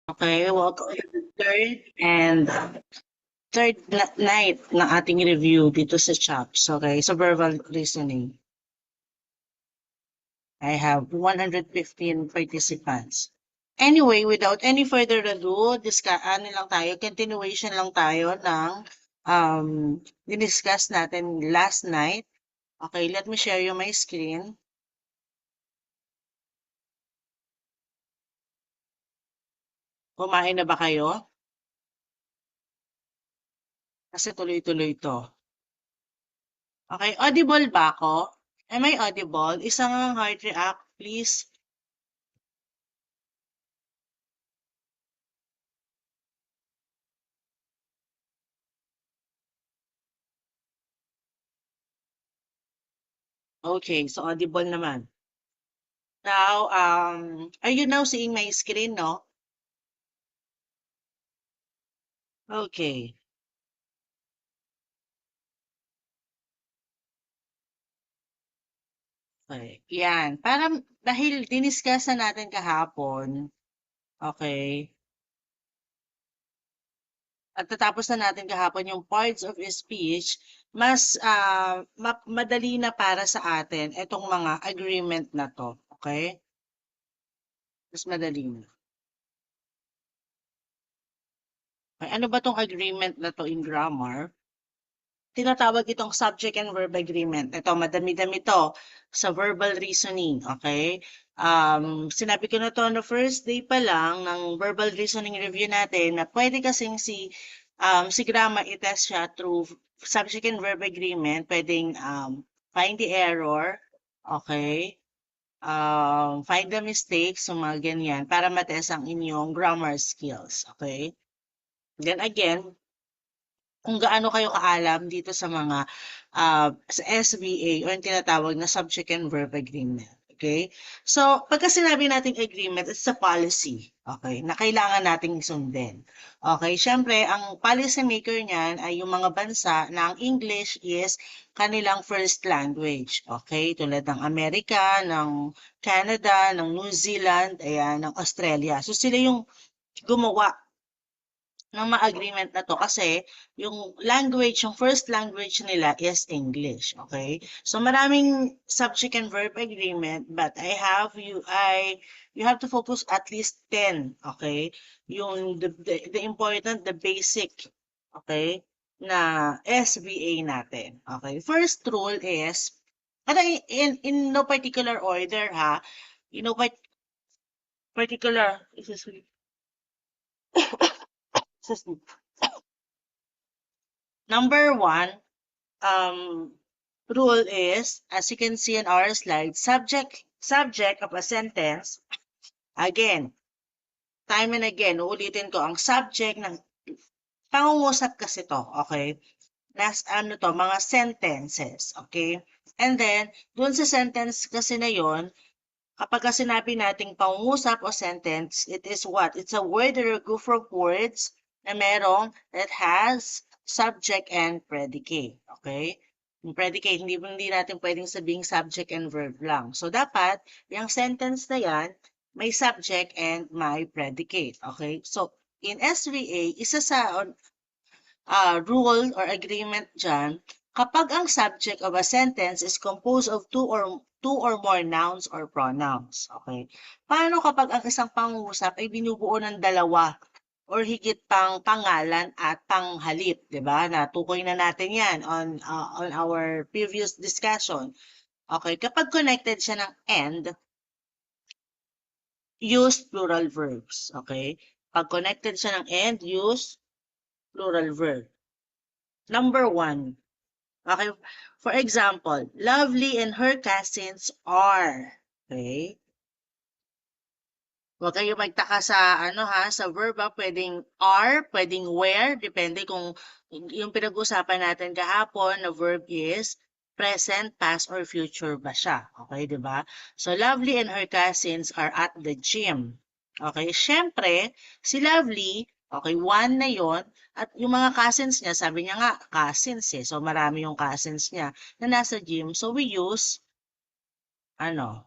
Okay, welcome to the third night ng ating review dito sa CHOPS. Okay, so verbal reasoning. I have 115 participants. Anyway, without any further ado, continuation lang tayo ng diniscuss natin last night. Okay, let me share you my screen. Kumain na ba kayo? Kasi tuloy-tuloy to. Okay, audible ba ako? Am I audible? Isang heart react, please. Okay, so audible naman. Now, are you now seeing my screen, no? Okay. Okay. Yan. Dahil diniscuss na natin kahapon, okay, at natapos na natin kahapon yung parts of speech, mas madali na para sa atin itong mga agreement na to. Okay? Mas madali na. Okay, ano ba tong agreement na to in grammar? Tinatawag itong subject and verb agreement. Ito, madami-dami to sa verbal reasoning, okay? Sinabi ko na to on the first day pa lang ng verbal reasoning review natin na pwede kasing si grammar i-test siya through subject and verb agreement. Pwedeng find the error, okay? Find the mistakes, so mga ganyan, para matest ang inyong grammar skills, okay? Then again, kung gaano kayo kaalam dito sa mga sa SVA o yung tinatawag na subject and verb agreement. Okay? So, pagka sinabi nating agreement, it's a policy. Okay? Na kailangan nating sundin. Okay? Siyempre, ang policy maker niyan ay yung mga bansa na ang English is kanilang first language. Okay? Tulad ng Amerika, ng Canada, ng New Zealand, ayan, ng Australia. So, sila yung gumawa ng mga agreement na to kasi yung language, yung first language nila is English, okay? So maraming subject and verb agreement, but you have to focus at least 10, okay? Yung the important, the basic, okay? Na SVA natin, okay? First rule is, ano, in no particular order ha, in no particular, excuse me, excuse me. Number one, rule is, as you can see in our slide, subject of a sentence. Again, time and again, uulitin ko, ang subject ng pangungusap kasi to, okay? Mga sentences, okay? And then, dun sa sentence kasi na yon, kapag sinabi nating pangungusap o sentence, it is what? It's a word or a group of words na merong that has subject and predicate. Okay? Yung predicate, hindi natin pwedeng sabing subject and verb lang. So, dapat, yung sentence na yan, may subject and may predicate. Okay? So, in SVA, isa sa rule or agreement dyan, kapag ang subject of a sentence is composed of two or more nouns or pronouns. Okay? Paano kapag ang isang pangungusap ay binubuo ng dalawa or higit pang pangalan at panghalip, 'di ba? Natukoy na natin 'yan on our previous discussion. Okay, kapag connected siya ng and, use plural verbs. Okay? Pag connected siya ng and, use plural verb. Number one. Okay? For example, Lovely and her cousins are. Okay? Huwag kayo magtaka sa sa verb pwedeng are, pwedeng were, depende kung yung pinag-usapan natin kahapon na verb is present, past, or future ba siya. Okay, di ba? So, Lovely and her cousins are at the gym. Okay, syempre, si Lovely, okay, one na yon, at yung mga cousins niya, sabi niya nga, cousins eh. So, marami yung cousins niya na nasa gym. So, we use, ano,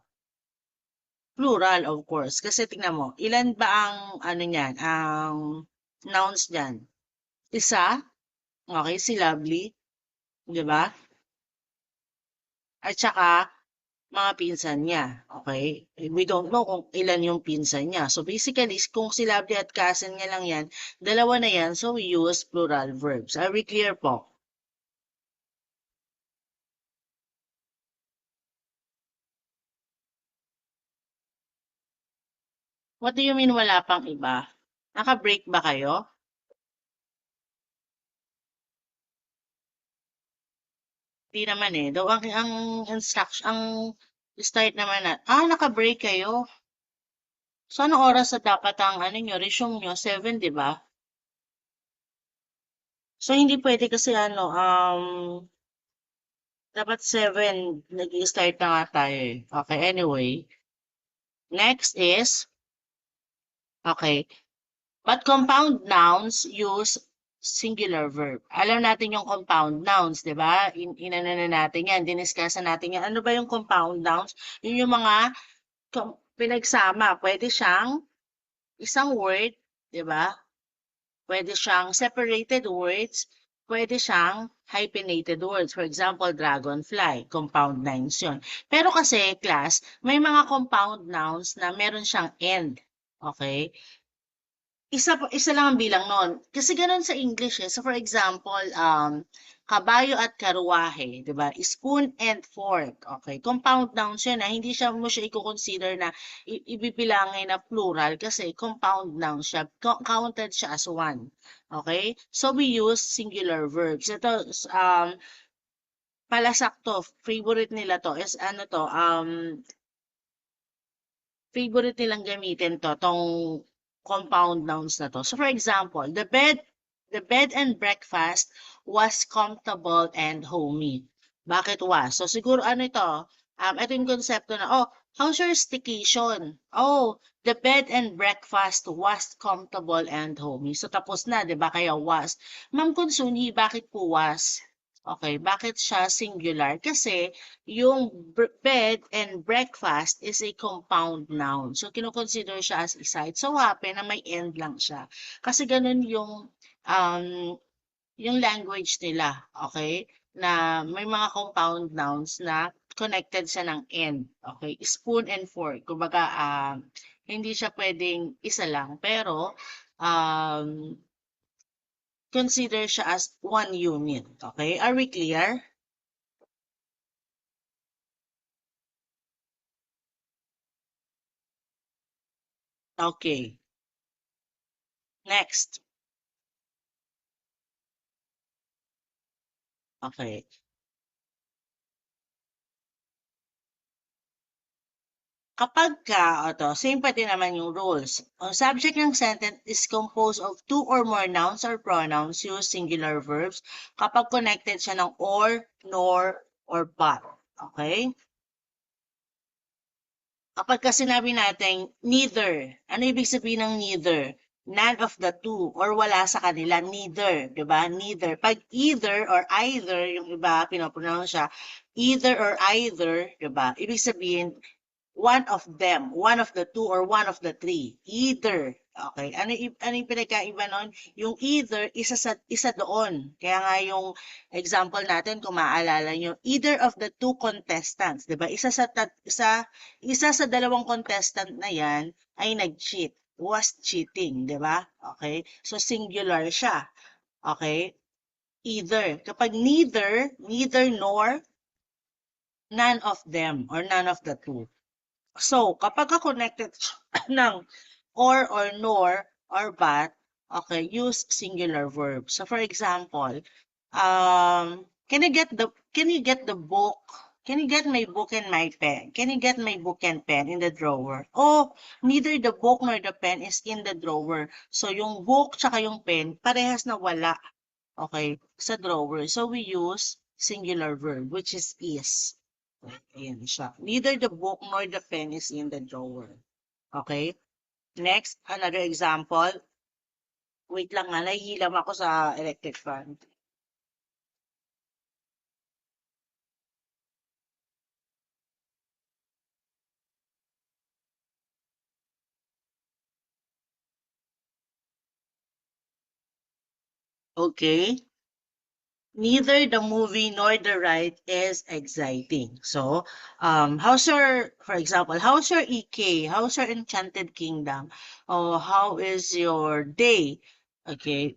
Plural, of course. Kasi tingnan mo, ilan ba ang ano niyan, ang nouns niyan? Isa? Okay, si Lovely, 'di ba? At saka mga pinsan niya, okay? We don't know kung ilan yung pinsan niya. So basically, kung si Lovely at cousin niya lang yan, dalawa na yan, so we use plural verbs. Are we clear po? What do you mean wala pang iba? Naka-break ba kayo? Di naman eh. Though ang instruction, ang start naman na, naka-break kayo. So, anong oras na dapat ang ano nyo, resume nyo? 7, di ba? So, hindi pwede kasi ano, dapat 7, nag-i-start na nga tayo eh. Okay, anyway. Next is, okay, but compound nouns use singular verb. Alam natin yung compound nouns, di ba? Inano na natin yan, diniscuss na natin yan. Ano ba yung compound nouns? Yun yung mga pinagsama. Pwede siyang isang word, di ba? Pwede siyang separated words, pwede siyang hyphenated words. For example, dragonfly, compound nouns yun. Pero kasi, class, may mga compound nouns na meron siyang end. Okay? Isa lang ang bilang nun. Kasi gano'n sa English eh. So for example, kabayo at karuwahe, 'di ba? Spoon and fork. Okay, compound nouns 'yan, hindi mo siya i-consider na ibibilangin na plural kasi compound noun siya. Counted siya as one. Okay? So we use singular verbs. Ito palasakto, favorite nila to is ano to, favorite nilang gamitin to, tong compound nouns na to. So for example, the bed and breakfast was comfortable and homey. Bakit was? So siguro ano ito, ito yung konsepto na, how's your staycation? Oh, the bed and breakfast was comfortable and homey. So tapos na, di ba? Kaya was. Ma'am Consunji, bakit po was? Okay, bakit siya singular? Kasi yung bed and breakfast is a compound noun. So, kinoconsider siya as isa. It so happen na may end lang siya. Kasi ganun um, yung language nila. Okay? Na may mga compound nouns na connected siya ng end. Okay? Spoon and fork. Kumbaga, hindi siya pwedeng isa lang. Pero, consider siya as one unit. Okay? Are we clear? Okay. Next. Okay. Kapagka, same pa din naman yung rules. Ang subject ng sentence is composed of two or more nouns or pronouns use singular verbs kapag connected siya ng or, nor, or but. Okay? Kapag sinabi natin neither, ano ibig sabihin ng neither? None of the two or wala sa kanila, neither, 'di ba? Neither. Pag either or either, yung iba pinopronounce siya, either or either, 'di ba? Ibig sabihin one of them, one of the two, or one of the three. Either. Okay. Ano yung pinagkaiba nun? Yung either, isa doon. Kaya nga yung example natin, kung maaalala nyo, either of the two contestants, di ba? Isa sa dalawang contestant na yan ay nag-cheat. Was cheating, di ba? Okay. So, singular siya. Okay. Either. Kapag neither nor, none of them, or none of the two. So, kapag connected ng or nor or but, okay, use singular verb. So, for example, can you get the book? Can you get my book and my pen? Can you get my book and pen in the drawer? Oh, neither the book nor the pen is in the drawer. So, yung book tsaka yung pen, parehas na wala, okay, sa drawer. So, we use singular verb, which is is. Ayan siya. Neither the book nor the pen is in the drawer. Okay? Next, another example. Wait lang nga, nahihilam ako sa electric fan. Okay? Neither the movie nor the ride is exciting. So, for example, how's your EK? How's your Enchanted Kingdom? Oh, how is your day? Okay.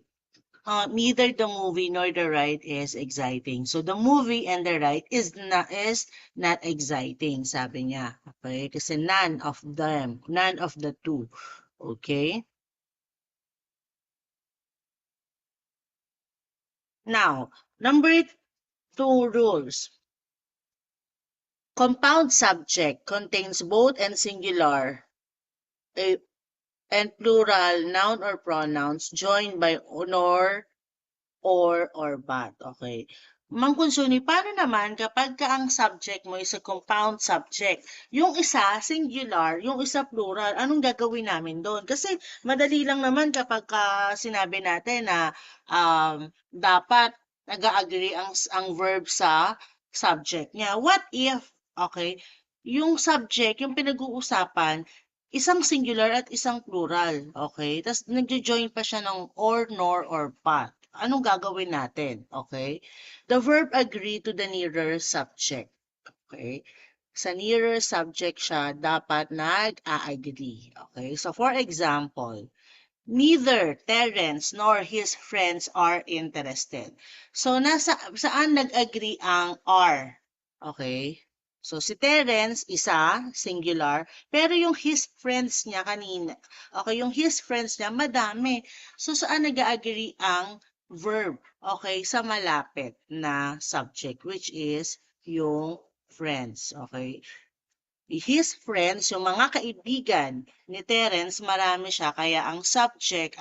Neither the movie nor the ride is exciting. So the movie and the ride is not exciting, sabi niya. Okay? Kasi none of them, none of the two. Okay? Now, number two rules. Compound subject contains both and singular a, and plural noun or pronouns joined by nor, or but. Okay. Mang Kunsuni, paano naman kapag ka ang subject mo is a compound subject? Yung isa singular, yung isa plural, anong gagawin namin doon? Kasi madali lang naman kapag sinabi natin na dapat nag-agree ang verb sa subject niya. What if, okay, yung subject, yung pinag-uusapan, isang singular at isang plural, okay? Tapos nagjo-join pa siya ng or, nor, or but. Anong gagawin natin? Okay? The verb agree to the nearer subject. Okay? Sa nearer subject siya, dapat nag-a-agree. Okay? So, for example, neither Terence nor his friends are interested. So, saan nag-agree ang are? Okay? So, si Terence, isa, singular, pero yung his friends niya kanina, okay, yung his friends niya, madami. So, saan nag-agree ang verb? Okay, sa malapit na subject, which is yung friends. Okay? His friends, yung mga kaibigan ni Terence, marami siya, kaya ang subject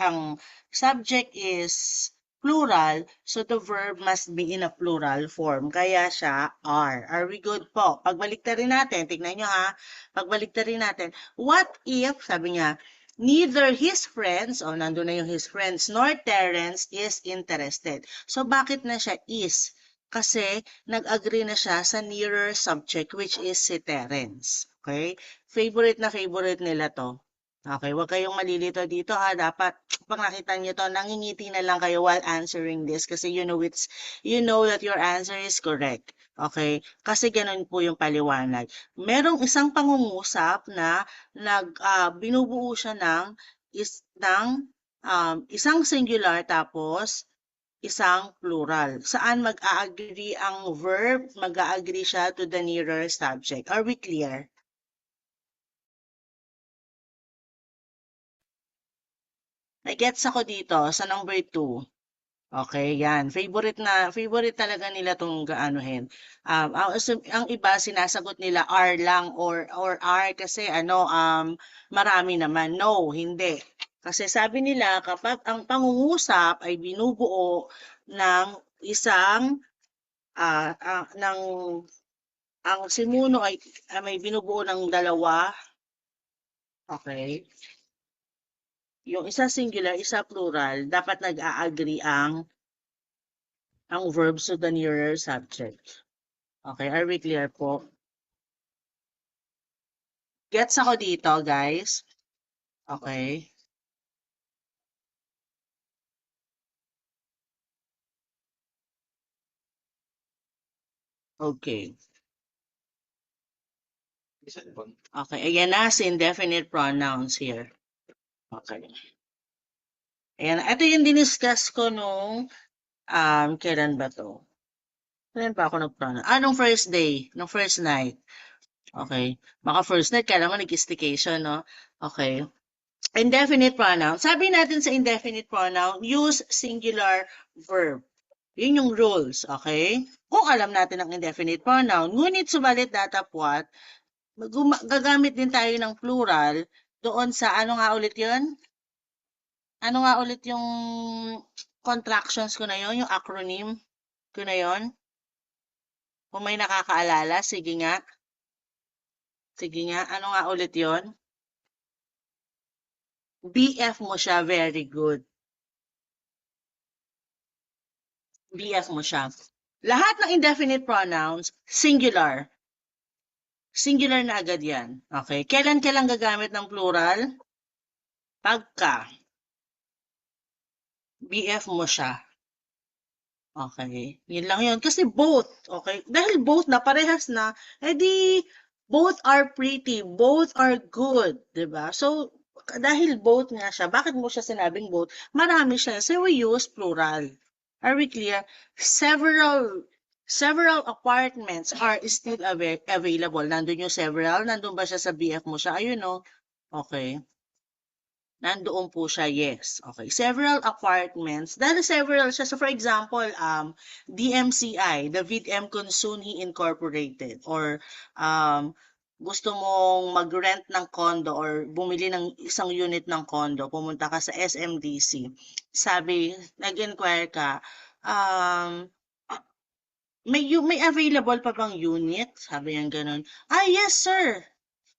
is plural, so the verb must be in a plural form, kaya siya are. Are we good po? Pagbaliktarin natin, tignan nyo ha, pagbaliktarin natin, what if, sabi niya, neither his friends, o nandun na yung his friends, nor Terence is interested. So bakit na siya is? Kasi nag-agree na siya sa nearer subject which is si Terence. Okay? Favorite nila to. Okay, huwag kayong malilito dito ha. Dapat pag nakita niyo to, nangingiti na lang kayo while answering this kasi you know that your answer is correct. Okay? Kasi ganun po yung paliwanag. Merong isang pangungusap na binubuo siya ng isang singular tapos isang plural. Saan mag-a-agree ang verb? Mag-a-agree siya to the nearer subject. Are we clear? Nag-gets ako dito sa number 2. Okay, yan. Favorite talaga nila tong gaanuhin. Ang iba sinasagot nila are lang or are kasi marami naman. No, hindi. Kasi sabi nila kapag ang pangungusap ay binubuo ng isang ng ang simuno ay may binubuo ng dalawa, okay? Yung isa singular, isa plural, dapat nag-a-agree ang verbs to the nearer subject. Okay, are we clear po? Gets ako dito, guys? Okay. Okay. Okay, ayan na si indefinite pronouns here. Okay. Ayan, ito yung diniscuss ko nung, kailan ba to? Kailan pa ako nag-pronounce? Nung first day, nung first night. Okay. Maka first night, kailan mo nag-staycation, no? Okay. Indefinite pronoun. Sabi natin sa indefinite pronoun, use singular verb. Yun yung rules, okay? Kung alam natin ang indefinite pronoun, ngunit subalit datapwat, gagamit din tayo ng plural doon sa ano nga ulit yun? Ano nga ulit yung contractions ko na yun, yung acronym ko na yun? Kung may nakakaalala, sige nga. Sige nga, ano nga ulit yon? BF mo siya, very good. BF mo siya. Lahat ng indefinite pronouns, singular. Singular na agad yan. Okay? Kailan gagamit ng plural? Pagka BF mo siya. Okay, yun lang yun. Kasi both, okay? Dahil both na, parehas na, edi both are pretty, both are good, 'di ba? So, dahil both nga siya, bakit mo siya sinabing both? Marami siya. So, we use plural. Are we clear? Several apartments are still available. Nandun yung several, nandun ba siya sa BF mo siya? Ayun, no? Okay. Nandoon po siya, yes. Okay. Several apartments. Dahil several siya. So for example, DMCI, David M. Consunji Incorporated, or gusto mong mag-rent ng condo or bumili ng isang unit ng condo, pumunta ka sa SMDC. Sabi, nag-inquire ka, um, may available pa bang unit? Sabi niya ganun. Yes, sir.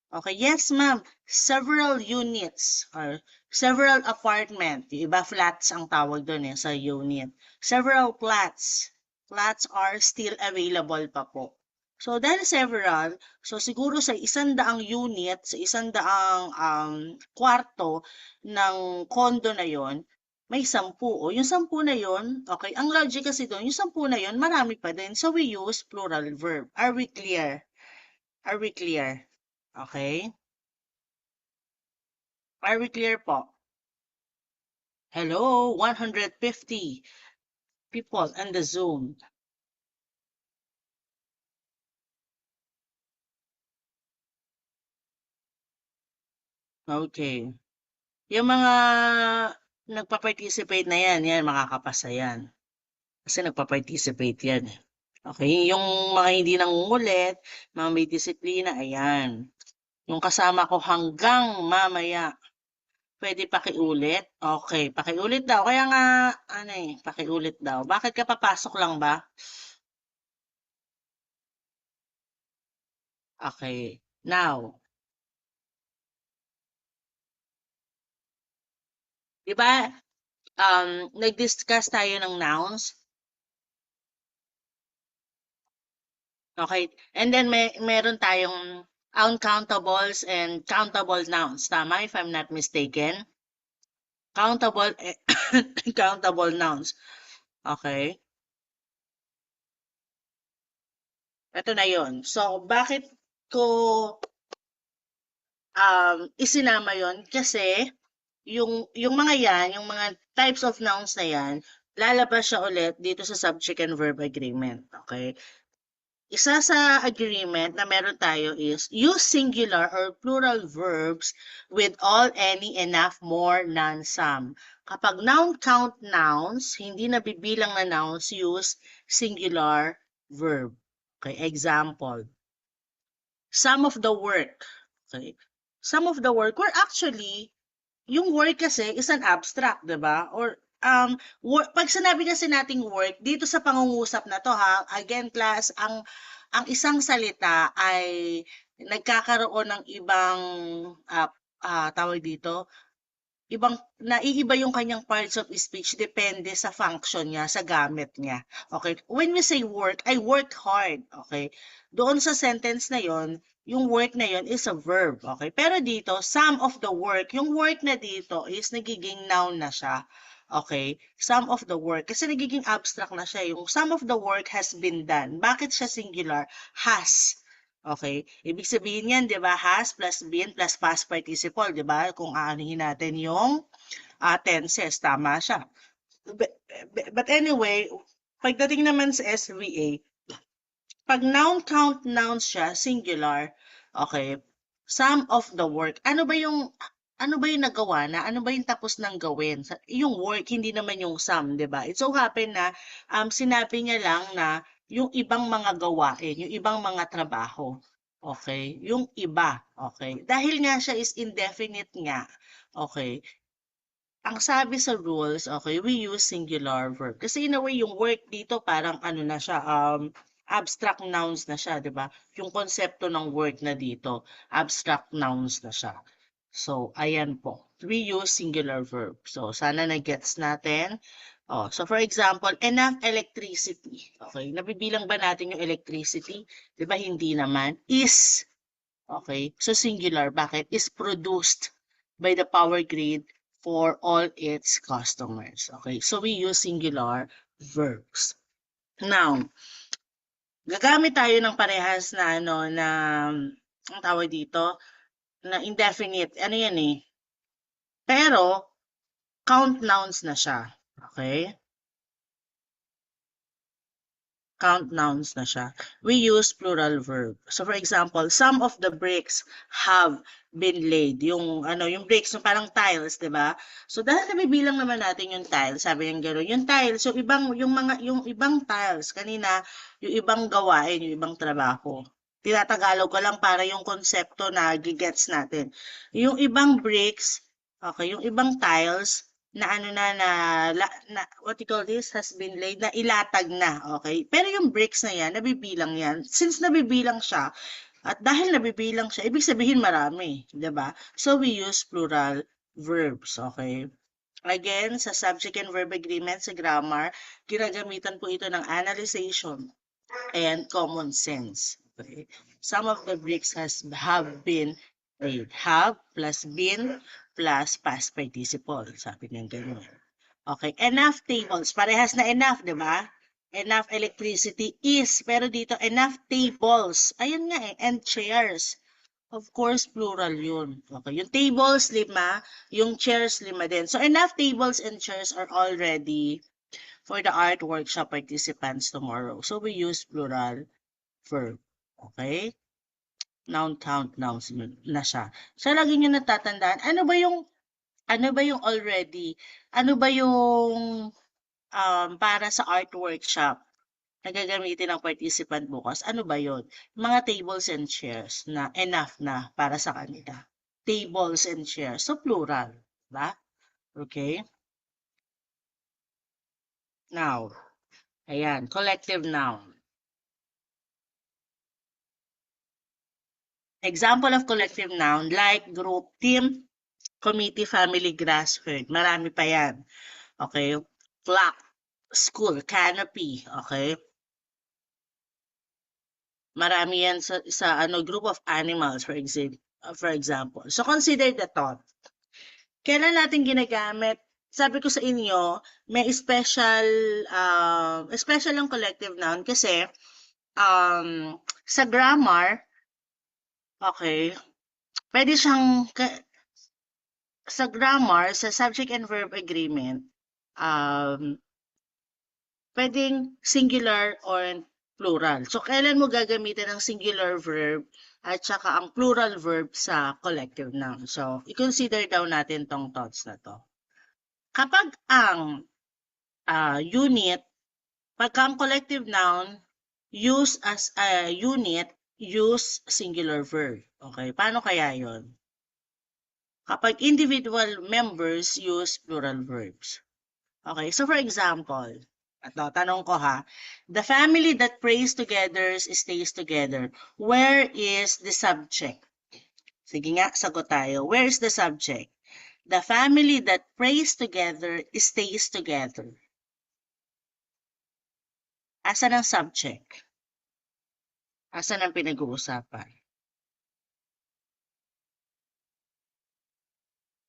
Okay, yes ma'am. Several units or several apartment. Yung iba flats ang tawag doon sa unit. Several flats. Flats are still available pa po. So dahil several, so siguro sa 100 unit, sa 100 kwarto ng condo na yon, may 10. O yung 10 na yon, okay, ang logic kasi doon, yung 10 na yon, marami pa din. So we use plural verb. Are we clear? Are we clear? Okay? Are we clear po? Hello, 150 people in the Zoom. Okay. Yung mga nagpa-participate na yan, makakapasa yan. Kasi nagpa-participate yan. Okay, yung mga hindi nangungulit, mga may disiplina, ayan. Yung kasama ko hanggang mamaya, pwede pakiulit? Okay, pakiulit daw. Kaya nga, pakiulit daw. Bakit ka papasok lang ba? Okay, now, di ba, nag-discuss tayo ng nouns. Okay? And then meron tayong uncountables and countable nouns. Tama, if I'm not mistaken? Countable countable nouns. Okay? Ito na yon. So, bakit ko isinama yon? Kasi yung mga yan, yung mga types of nouns na yan, lalabas siya ulit dito sa subject and verb agreement. Okay? Isa sa agreement na meron tayo is use singular or plural verbs with all, any, enough, more, none, some. Kapag noun count nouns, hindi na bibilang na nouns, use singular verb. Okay, example. Some of the work. Okay. Some of the work were actually yung work kasi is an abstract, 'di ba? Or pag sinabi kasi nating work dito sa pangungusap na to ha, again class, ang isang salita ay nagkakaroon ng ibang tawag dito, naiiba yung kanyang parts of speech depende sa function niya, sa gamit niya. Okay? When we say work, I work hard. Okay? Doon sa sentence na yon, yung work na yon is a verb. Okay? Pero dito, some of the work, yung work na dito is nagiging noun na siya. Okay? Some of the work. Kasi nagiging abstract na siya. Yung some of the work has been done. Bakit siya singular? Has. Okay? Ibig sabihin yan, di ba? Has plus been plus past participle, di ba? Kung aanihin natin yung tenses, tama siya. But anyway, pagdating naman sa SVA, pag noun count nouns siya, singular, okay, some of the work, ano ba yung nagawa na? Ano ba yung tapos ng gawin? Yung work, hindi naman yung some, di ba? It so happen na sinabi niya lang na yung ibang mga gawain, yung ibang mga trabaho. Okay? Yung iba. Okay? Dahil nga siya is indefinite nga. Okay? Ang sabi sa rules, okay, we use singular verb. Kasi in a way, yung work dito parang ano na siya, abstract nouns na siya, di ba? Yung konsepto ng work na dito, abstract nouns na siya. So, ayan po. We use singular verb. So, sana na-gets natin. So for example, enough electricity. Okay, nabibilang ba natin yung electricity? Di ba hindi naman? Is. Okay, so singular. Bakit? Is produced by the power grid for all its customers. Okay, so we use singular verbs. Now, gagamit tayo ng parehas na ang tawag dito, na indefinite. Ano yan eh? Pero, count nouns na siya. Okay? Count nouns na siya. We use plural verb. So for example, some of the bricks have been laid. Yung bricks, yung parang tiles, 'di ba? So dahil nabibilang naman natin yung tiles, sabi ng gano'n, yung tiles, yung ibang tiles kanina, yung ibang gawain, yung ibang trabaho. Tinatagalog ko lang para yung konsepto na gigets natin. Yung ibang bricks, okay, yung ibang tiles, na ano na what you call this, has been laid, na ilatag na, okay? Pero yung bricks na yan, nabibilang yan. Since nabibilang siya, at dahil nabibilang siya, ibig sabihin marami, 'di ba? So we use plural verbs, okay? Again, sa subject and verb agreement sa grammar, ginagamitan po ito ng analyzation and common sense. Okay? Some of the bricks have been laid. Have plus been plus past participle. Sabi niya ganyan. Okay, enough tables. Parehas na enough, di ba? Enough electricity is. Pero dito, enough tables. Ayun nga eh, and chairs. Of course, plural yun. Okay, yung tables, 5. Yung chairs, 5 din. So, enough tables and chairs are already for the art workshop participants tomorrow. So, we use plural verb. Okay? Noun count nouns na siya. So, lagi nyo natatandaan, ano ba yung already? Ano ba yung para sa art workshop na gagamitin ng participant bukas? Ano ba yon? Mga tables and chairs na enough na para sa kanila. Tables and chairs. So, plural. Diba? Okay? Now, ayan, collective noun. Example of collective noun like group, team, committee, family, grass, herd. Marami pa yan. Okay? Flock, school, canopy. Okay? Marami yan sa group of animals, for example. So, consider the thought. Kailan natin ginagamit? Sabi ko sa inyo, may special ang collective noun kasi sa grammar, okay, pwede siyang, sa grammar, sa subject and verb agreement, pwedeng singular or plural. So, kailan mo gagamitin ang singular verb at saka ang plural verb sa collective noun? So, i-consider daw natin tong thoughts na to. Kapag ang unit, pagka ang collective noun, use as a unit, use singular verb. Okay, paano kaya yon? Kapag individual members, use plural verbs. Okay, so for example, tanong ko ha, the family that prays together stays together. Where is the subject? Sige nga, sagot tayo. Where is the subject? The family that prays together stays together. Asan ang subject? Asan ang pinag-uusapan?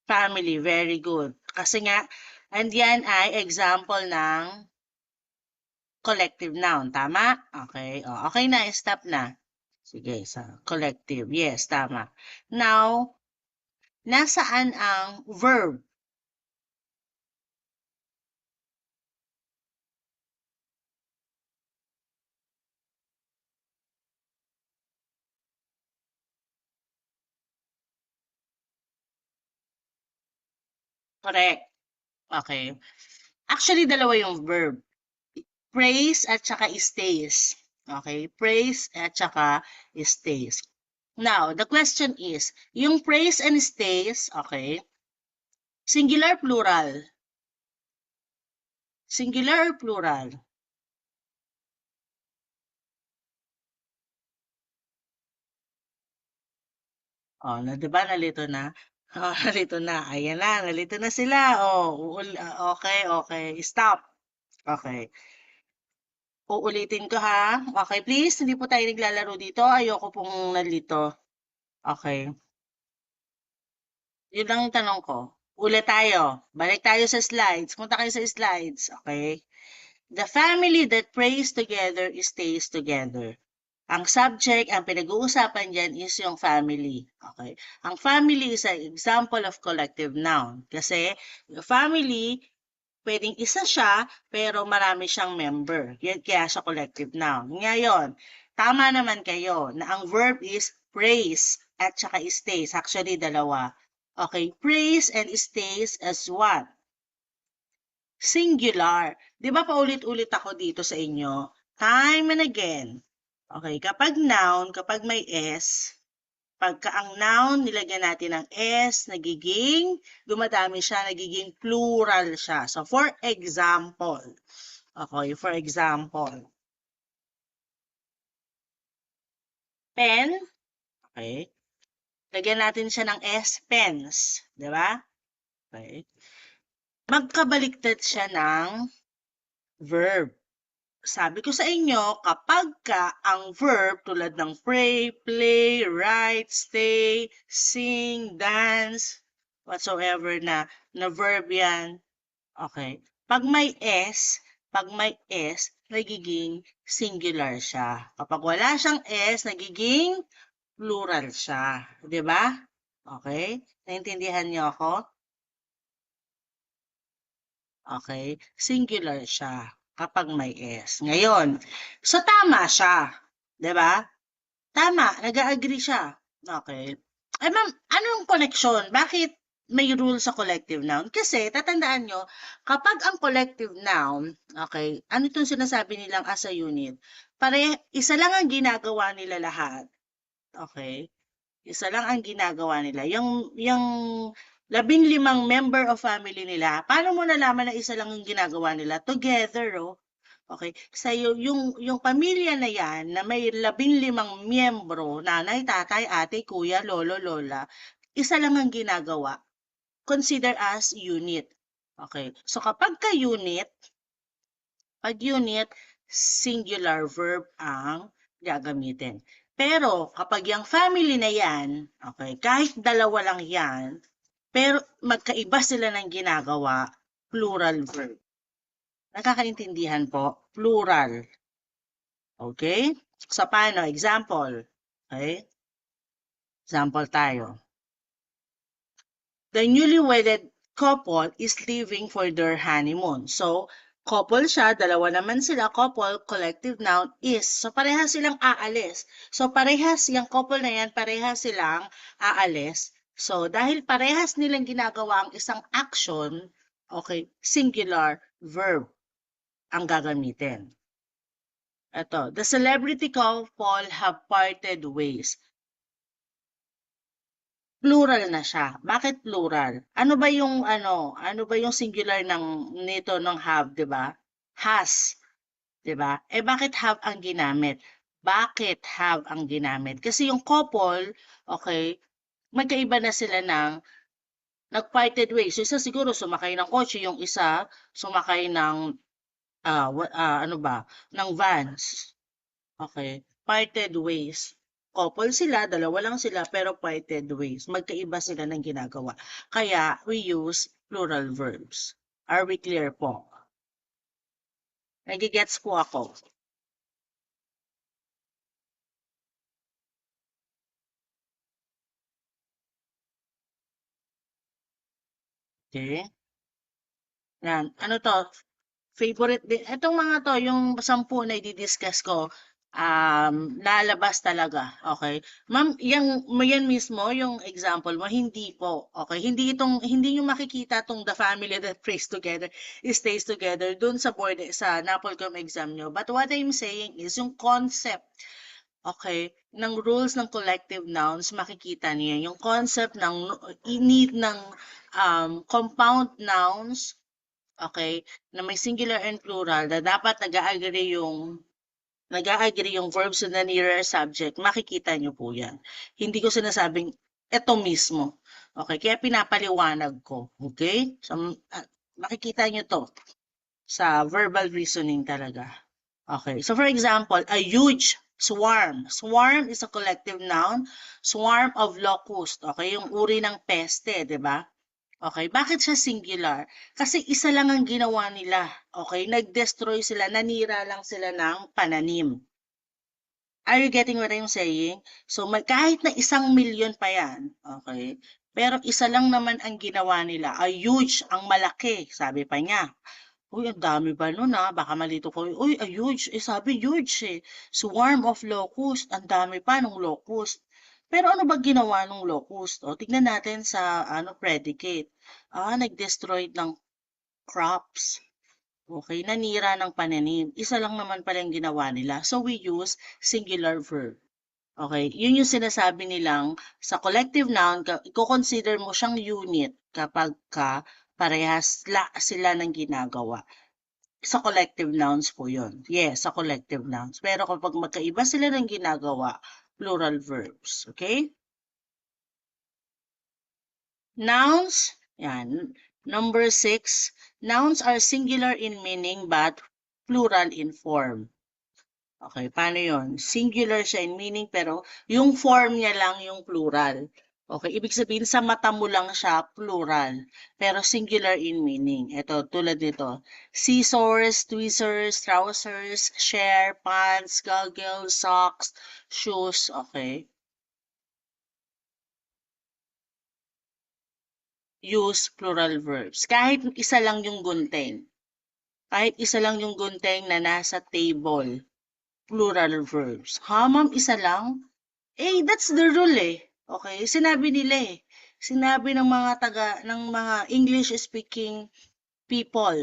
Family, very good. Kasi nga, andiyan ay example ng collective noun. Tama? Okay. Okay na, stop na. Sige, sa collective. Yes, tama. Now, nasaan ang verb? Correct. Okay. Actually, dalawa yung verb. Praise at saka stays. Okay? Praise at saka stays. Now, the question is, yung praise and stays, okay, singular, plural? Singular or plural? Oh, na 'di ba nalito na? Oh, nalito na. Ayan na, nalito na sila. Oh, okay, okay. Stop. Okay. Uulitin ko ha. Okay, please. Hindi po tayo naglalaro dito. Ayoko pong nalito. Okay. Yun lang yung tanong ko. Ulit tayo. Balik tayo sa slides. Punta kayo sa slides. Okay. The family that prays together stays together. Ang subject, ang pinag-uusapan dyan is yung family. Okay? Ang family is an example of collective noun. Kasi yung family, pwedeng isa siya, pero marami siyang member. Yan, kaya siya collective noun. Ngayon, tama naman kayo na ang verb is praise at saka stays. Actually, dalawa. Okay, praise and stays as what? Singular. Di ba paulit-ulit ako dito sa inyo? Time and again. Okay, kapag noun, kapag may S, pagka ang noun, nilagyan natin ng S, dumadami siya, nagiging plural siya. So, for example, okay, for example, pen, okay, lagyan natin siya ng S, pens, di ba? Okay. Magkabaliktad siya ng verb. Sabi ko sa inyo, kapag ang verb tulad ng pray, play, write, stay, sing, dance, whatsoever na verb yan, okay. Pag may S, nagiging singular siya. Kapag wala siyang S, nagiging plural siya. Di ba? Okay? Naintindihan niyo ako? Okay? Singular siya kapag may S. Ngayon, so tama siya. 'Di ba? Tama, nag-a-agree siya. Okay. Ay ma'am, anong connection? Bakit may rule sa collective noun? Kasi tatandaan nyo, kapag ang collective noun, okay, ano itong sinasabi nilang as a unit? Isa lang ang ginagawa nila lahat. Okay? Isa lang ang ginagawa nila. Yung 15 member of family nila, paano mo nalaman na isa lang ang ginagawa nila? Together, oh. Okay? Sa yung pamilya na yan, na may 15 miyembro, nanay, tatay, ate, kuya, lolo, lola, isa lang ang ginagawa. Consider as unit. Okay? So kapag ka-unit, pag unit, singular verb ang gagamitin. Pero kapag yung family na yan, okay, kahit dalawa lang yan, pero magkaiba sila ng ginagawa, plural verb. Nakakaintindihan po? Plural. Okay? So paano? Example. Okay? Example tayo. The newlywed couple is leaving for their honeymoon. So, couple siya, dalawa naman sila, couple, collective noun is. So, parehas silang aalis. So, parehas, yung couple na yan, parehas silang aalis. So, dahil parehas nilang ginagawa ang isang action, okay, singular verb ang gagamitin. Ito, the celebrity couple have parted ways. Plural na siya. Bakit plural? Ano ba yung singular nito ng have, 'di ba? Has, 'di ba? Bakit have ang ginamit? Bakit have ang ginamit? Kasi yung couple, okay, magkaiba na sila ng nag-parted ways. So, isa siguro sumakay ng kotse, yung isa sumakay ng ng vans. Okay, parted ways. Couple sila, dalawa lang sila, pero parted ways. Magkaiba sila ng ginagawa. Kaya, we use plural verbs. Are we clear po? Nagigets po ako. Okay? Yan. Ano to? Favorite din. Itong mga to, yung 10 na i-discuss ko, lalabas talaga. Okay? Ma'am, yan mismo, yung example mo, hindi po. Okay? Hindi nyo makikita tong the family that prays together, stays together, dun sa board, sa NAPOLCOM exam nyo. But what I'm saying is, yung concept, okay, ng rules ng collective nouns, makikita niyo yung concept ng need ng compound nouns, okay, na may singular and plural, na dapat nag-a-agree yung verbs na nearer subject, makikita nyo po yan. Hindi ko sinasabing ito mismo. Okay, kaya pinapaliwanag ko. Okay? So, makikita nyo to sa verbal reasoning talaga. Okay, so for example, a huge swarm. Swarm is a collective noun. Swarm of locust. Okay, yung uri ng peste, di ba? Okay, bakit siya singular? Kasi isa lang ang ginawa nila. Okay, nag-destroy sila, nanira lang sila ng pananim. Are you getting what I'm saying? So kahit na 1,000,000 pa yan, okay? Pero isa lang naman ang ginawa nila. Huge, ang malaki, sabi pa niya. Uy, ang dami ba nun baka malito ko. Uy, huge. Sabi huge eh. Swarm of locust. Ang dami pa ng locust. Pero ano ba ginawa ng locust? Tignan natin sa predicate. Nag-destroy ng crops. Okay, nanira ng pananim. Isa lang naman pala yung ginawa nila. So we use singular verb. Okay, yun yung sinasabi nilang sa collective noun, i-consider mo siyang unit kapag parehas sila ng ginagawa. Sa collective nouns po yun. Yes, sa collective nouns. Pero kapag magkaiba sila ng ginagawa, plural verbs. Okay? Nouns, yan. Number 6, nouns are singular in meaning but plural in form. Okay, paano yun? Singular siya in meaning pero yung form niya lang yung plural. Okay, ibig sabihin sa mata mo lang siya plural pero singular in meaning. Ito, tulad nito. Scissors, tweezers, trousers, share, pants, goggles, socks, shoes. Okay. Use plural verbs. Kahit isa lang yung gunting. Kahit isa lang yung gunting na nasa table. Plural verbs. Ma'am, isa lang? That's the rule eh. Okay, sinabi nila eh. Sinabi ng mga English speaking people,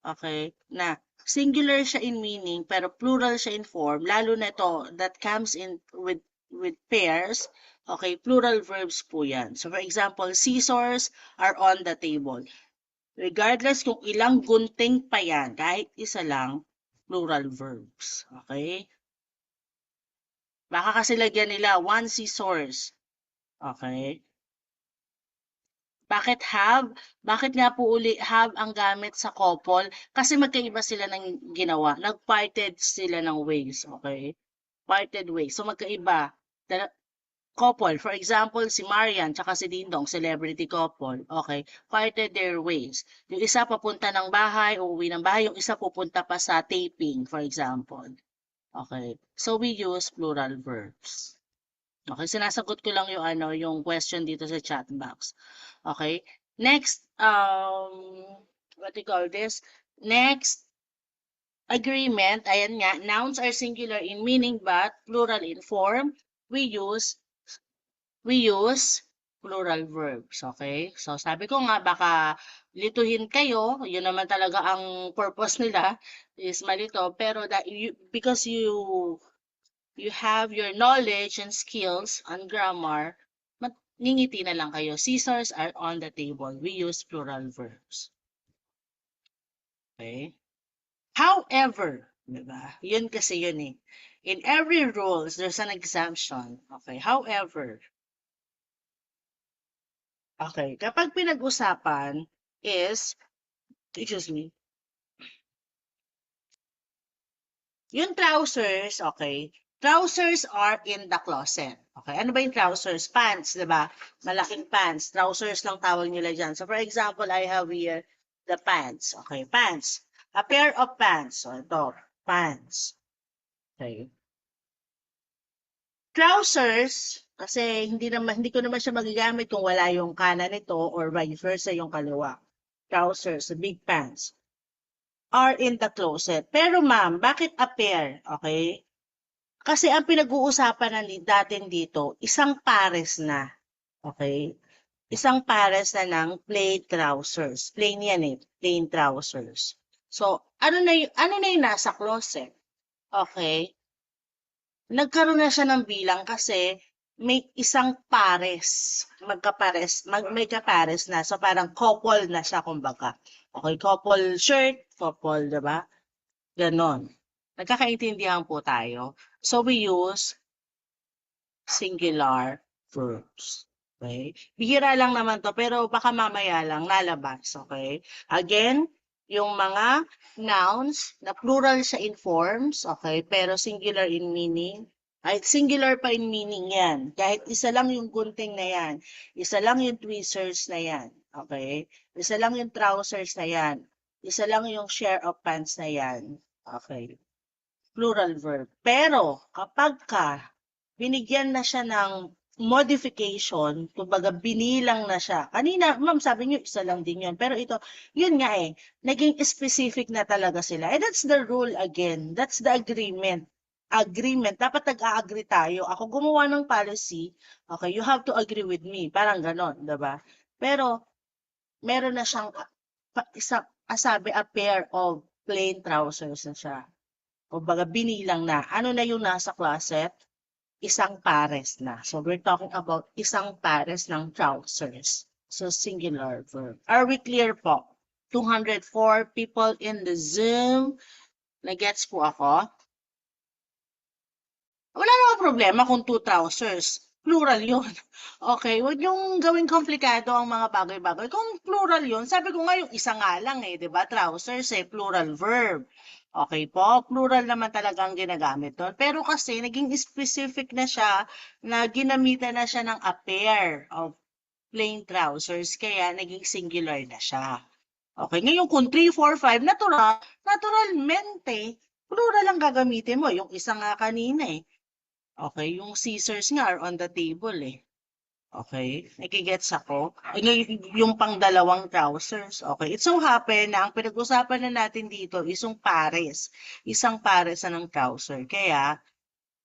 okay, na singular siya in meaning pero plural siya in form, lalo na ito that comes in with pairs, okay, plural verbs po 'yan. So for example, scissors are on the table. Regardless kung ilang gunting pa 'yan, kahit isa lang, plural verbs, okay? Baka kasi lagyan nila one scissors. Okay. Bakit have? Bakit nga po uli have ang gamit sa couple? Kasi magkaiba sila ng ginawa. Nag-parted sila ng ways. Okay. Parted ways. So magkaiba. Couple. For example, si Marian tsaka si Dingdong, celebrity couple. Okay. Parted their ways. Yung isa papunta ng bahay, uuwi ng bahay. Yung isa pupunta pa sa taping, for example. Okay. So we use plural verbs. Okay, sinasagot ko lang yung yung question dito sa chat box. Okay? Next, what do you call this? Next agreement, ayan nga, nouns are singular in meaning but plural in form. We use plural verbs, okay? So sabi ko nga baka lituhin kayo, yun naman talaga ang purpose nila is malito, pero because you have your knowledge and skills on grammar, ngingiti na lang kayo. Scissors are on the table. We use plural verbs. Okay? However, diba? Yun kasi yun eh. In every rules, there's an exemption. Okay? However, okay, kapag pinag-usapan is, excuse me, yung trousers, okay, trousers are in the closet. Okay, ano ba yung trousers? Pants, di ba? Malaking pants. Trousers lang tawag nila dyan. So, for example, I have here the pants. Okay, pants. A pair of pants. So, ito, pants. Okay. Trousers, kasi hindi ko naman siya magagamit kung wala yung kanan nito or vice versa yung kaliwa. Trousers, big pants, are in the closet. Pero ma'am, bakit a pair? Okay? Kasi ang pinag-uusapan natin dito, isang pares na. Okay? Isang pares na ng plain trousers. Plain yan eh. Plain trousers. So, ano na yung nasa closet? Okay? Nagkaroon na siya ng bilang kasi may isang pares. May kapares na. So, parang couple na siya, kumbaga. Okay? Couple shirt, couple, diba? Ganon. Nagkakaintindihan po tayo. So, we use singular verbs. Okay? Bihira lang naman to, pero baka mamaya lang lalabas. Okay? Again, yung mga nouns na plural siya in forms, okay, pero singular in meaning, ay singular pa in meaning yan. Kahit isa lang yung gunting na yan, isa lang yung tweezers na yan. Okay? Isa lang yung trousers na yan. Isa lang yung share of pants na yan. Okay? Plural verb. Pero, kapag binigyan na siya ng modification, kumbaga binilang na siya. Kanina, ma'am, sabi niyo isa lang din yun. Pero ito, yun nga naging specific na talaga sila. And that's the rule again. That's the agreement. Agreement. Dapat nag-a-agree tayo. Ako gumawa ng policy, okay, you have to agree with me. Parang ganon, diba? Pero, meron na siyang, sabi, a pair of plain trousers na siya. Kumbaga, binilang na. Ano na yung nasa closet? Isang pares na. So, we're talking about isang pares ng trousers. So, singular verb. Are we clear po? 204 people in the Zoom. Nagets po ako? Wala namang problema kung 2 trousers. Plural yun. Okay, huwag yung gawing komplikado ang mga bagay-bagay. Kung plural yun, sabi ko nga yung isa nga lang di ba? Trousers plural verb. Okay po, plural naman talaga ang ginagamit doon. Pero kasi naging specific na siya na ginamitan na siya ng a pair of plain trousers kaya naging singular na siya. Okay, ngayon kung 3, 4, 5, naturalmente, plural lang gagamitin mo. Yung isa nga kanina Okay, yung scissors nga are on the table Okay, nagigets ako. Yung pang dalawang trousers. Okay, it so happen na ang pinag-usapan na natin dito is yung pares. Isang pares na ng trouser. Kaya,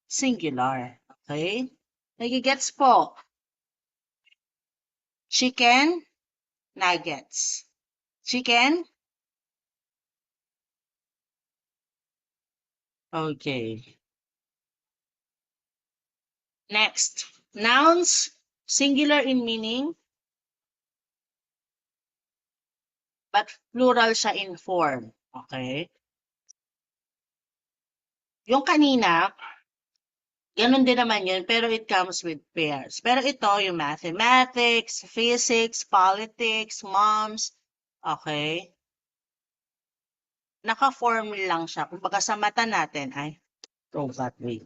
singular. Okay? Nagigets po. Chicken, nuggets. Chicken? Okay. Next, nouns, singular in meaning, but plural siya in form. Okay? Yung kanina, ganun din naman yun, pero it comes with pairs. Pero ito, yung mathematics, physics, politics, moms, okay? Naka-form lang siya. Kumbaga sa mata natin, that way.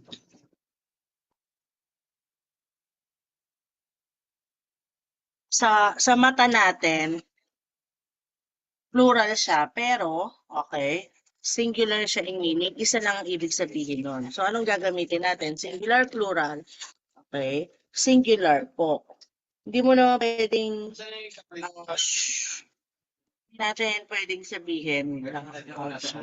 Sa mata natin, plural siya, pero, okay, singular siya in meaning, isa lang ang ibig sabihin nun. So, anong gagamitin natin? Singular, plural, okay? Singular po. Hindi mo naman pwedeng, natin pwedeng sabihin, okay,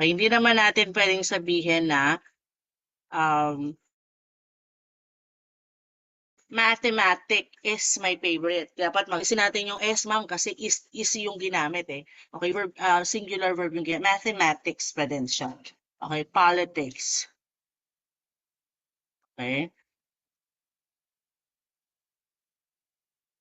hindi naman natin pwedeng sabihin na mathematic is my favorite. Dapat mag-isin natin yung S, ma'am, kasi is yung ginamit Okay, verb, singular verb yung ginamit. Mathematics pa din siya. Okay, politics. Okay.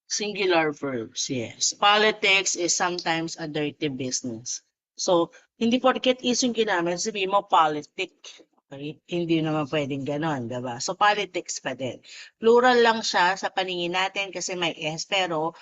Singular verbs, yes. Politics is sometimes a dirty business. So, hindi porket is yung ginamit, sabihin mo politic. Okay? Hindi naman pwedeng ganon, diba? So, politics pa din. Plural lang siya sa paningin natin kasi may S, pero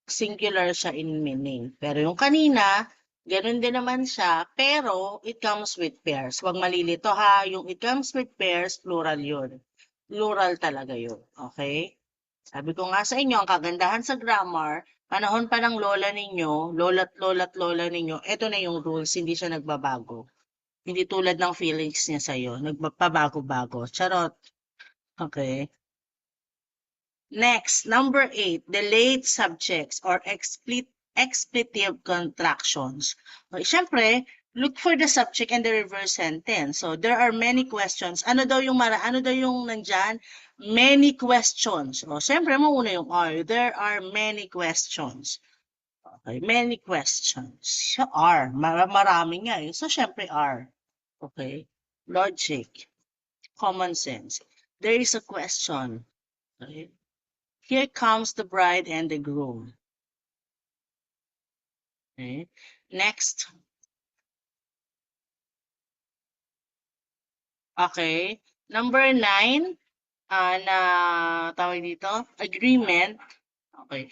singular siya in meaning. Pero yung kanina, ganun din naman siya, pero it comes with pairs. Huwag malilito ha, yung it comes with pairs, plural yun. Plural talaga yun. Okay? Sabi ko nga sa inyo, ang kagandahan sa grammar, panahon pa ng lola ninyo, lola't lola ninyo, eto na yung rules, hindi siya nagbabago. Hindi tulad ng feelings niya sa'yo, nagpabago-bago. Charot. Okay. Next, number 8, delayed subjects or expletive contractions. Okay, syempre, look for the subject and the reverse sentence. So, there are many questions. Ano daw yung nandyan? Many questions. O, syempre, mauna yung are. There are many questions. Okay, many questions. So, are. Marami nga So, syempre, are. Okay. Logic. Common sense. There is a question. Okay. Here comes the bride and the groom. Okay. Next. Okay. Number 9, na tawag dito, agreement. Okay.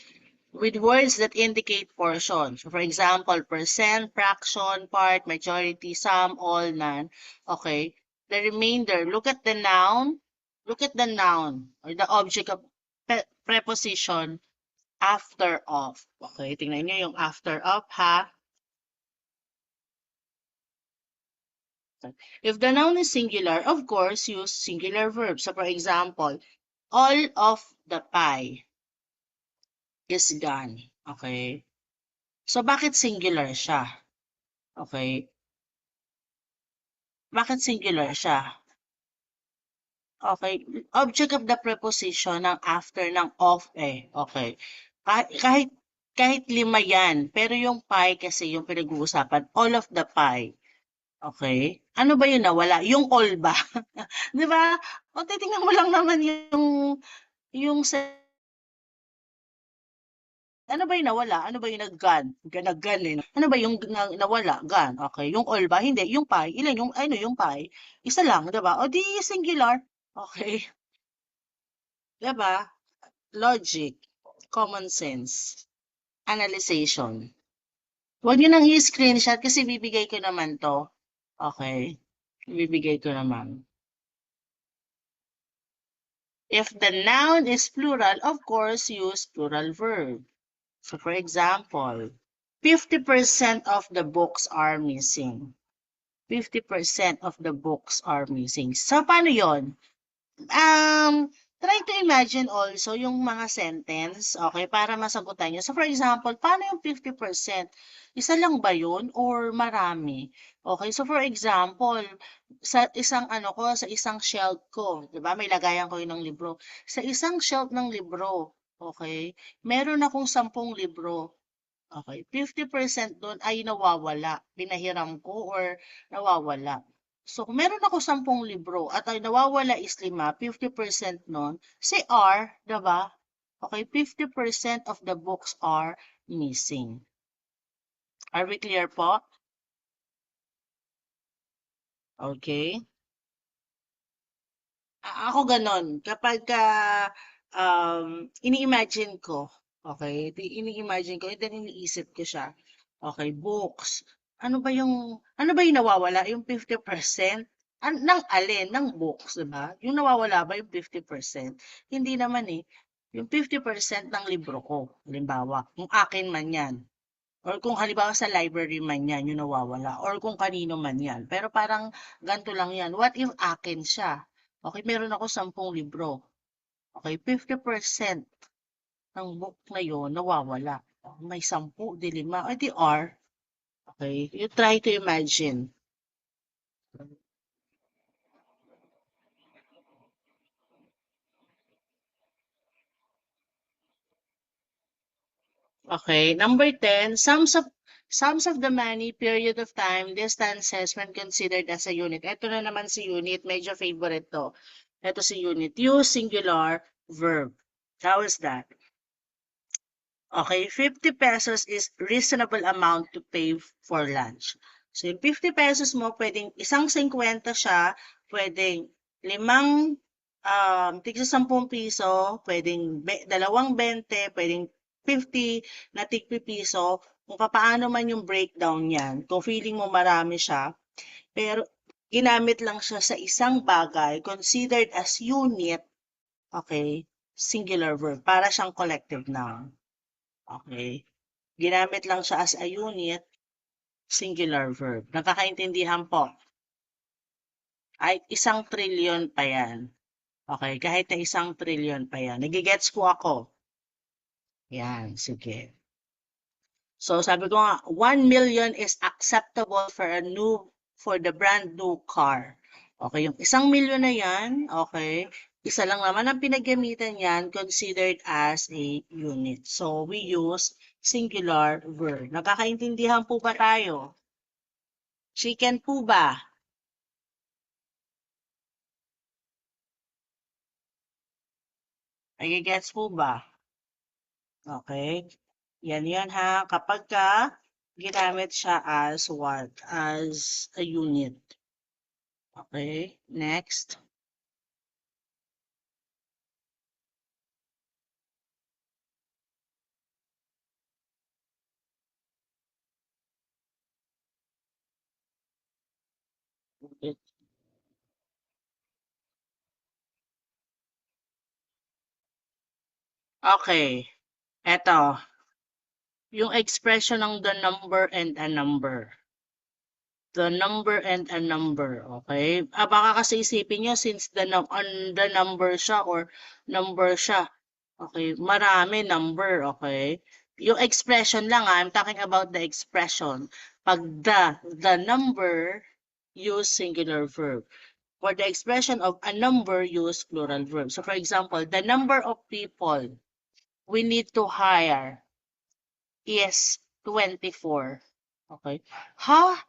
with words that indicate portion. So, for example, percent, fraction, part, majority, some, all, none. Okay. The remainder, look at the noun. Look at the noun or the object of preposition after of. Okay, tingnan nyo yung after of, ha? If the noun is singular, of course, use singular verb. So, for example, all of the pie is gone. Okay? So, bakit singular siya? Okay? Bakit singular siya? Okay? Object of the preposition ng after ng of eh. Okay? Kahit lima yan, pero yung pie kasi yung pinag-uusapan, all of the pie. Okay? Ano ba yun nawala? Yung all ba? Di ba? O titingnan mo lang naman yung ano ba yung nawala? Ano ba yung nag-gone? Nag-gone eh. Ano ba yung nawala? Gone. Okay. Yung all ba? Hindi. Yung pie. Ilan yung, ano yung pie? Isa lang, diba? O di singular. Okay. Diba? Logic. Common sense. Analyzation. Huwag nyo nang i-screenshot kasi bibigay ko naman to. Okay. Bibigay ko naman. If the noun is plural, of course, use plural verb. So, for example, 50% of the books are missing. 50% of the books are missing. So, paano yon? Try to imagine also yung mga sentence, okay, para masagutan nyo. So, for example, paano yung 50%? Isa lang ba yun or marami? Okay, so for example, sa isang sa isang shelf ko, 'di ba? May lagayan ko yun ng libro. Sa isang shelf ng libro, okay, meron akong 10 libro. Okay, 50% doon ay nawawala, pinahiram ko or nawawala. So, kung meron ako 10 libro at ay nawawala is 5, 50% nun, si R, diba? Okay, 50% of the books are missing. Are we clear po? Okay. Ako ganon. Kapag ini-imagine ko, okay, ini-imagine ko, and then iniisip ko siya, okay, books. Ano ba yung nawawala? Yung 50%? Ng alin? Ng books, diba? Yung nawawala ba yung 50%? Hindi naman eh. Yung 50% ng libro ko, halimbawa, kung akin man yan. Or kung halimbawa sa library man yan, yung nawawala. Or kung kanino man yan. Pero parang ganito lang yan. What if akin siya? Okay, meron ako 10 libro. Okay, 50% ng book na yun nawawala. May 10, di 5, di R. Okay, you try to imagine. Okay, number 10, sums of the money, period of time, distances when considered as a unit. Ito na naman si unit, medyo favorite to. Ito si unit, use singular verb. How is that? Okay, 50 pesos is reasonable amount to pay for lunch. So, yung 50 pesos mo, pwedeng isang 50 siya, pwedeng limang, tigsa 10 piso, pwedeng dalawang 20, pwedeng 50 na tigpi piso, kung paano man yung breakdown niyan. Kung feeling mo marami siya, pero ginamit lang siya sa isang bagay, considered as unit, okay, singular verb, para siyang collective noun. Okay. Ginamit lang siya as a unit, singular verb. Nakakaintindihan po? Ay, 1,000,000,000 pa yan. Okay, kahit na 1,000,000,000 pa yan. Nagigets po ako. Yan, sige. So, sabi ko nga, 1,000,000 is acceptable for the brand new car. Okay, yung 1,000,000 na yan, okay, isa lang naman ang pinagamitan yan, considered as a unit. So, we use singular verb. Nakakaintindihan po ba tayo? Chicken po ba? Nagigets po ba? Okay. Yan ha. Kapag ginamit siya as what? As a unit. Okay. Next. Okay, eto. Yung expression ng the number and a number. The number and a number, okay? Baka kasi isipin nyo since the number siya or number siya. Okay, marami number, okay? Yung expression lang, I'm talking about the expression. Pag the number, use singular verb. For the expression of a number, use plural verb. So for example, the number of people we need to hire is 24. Okay? Ha?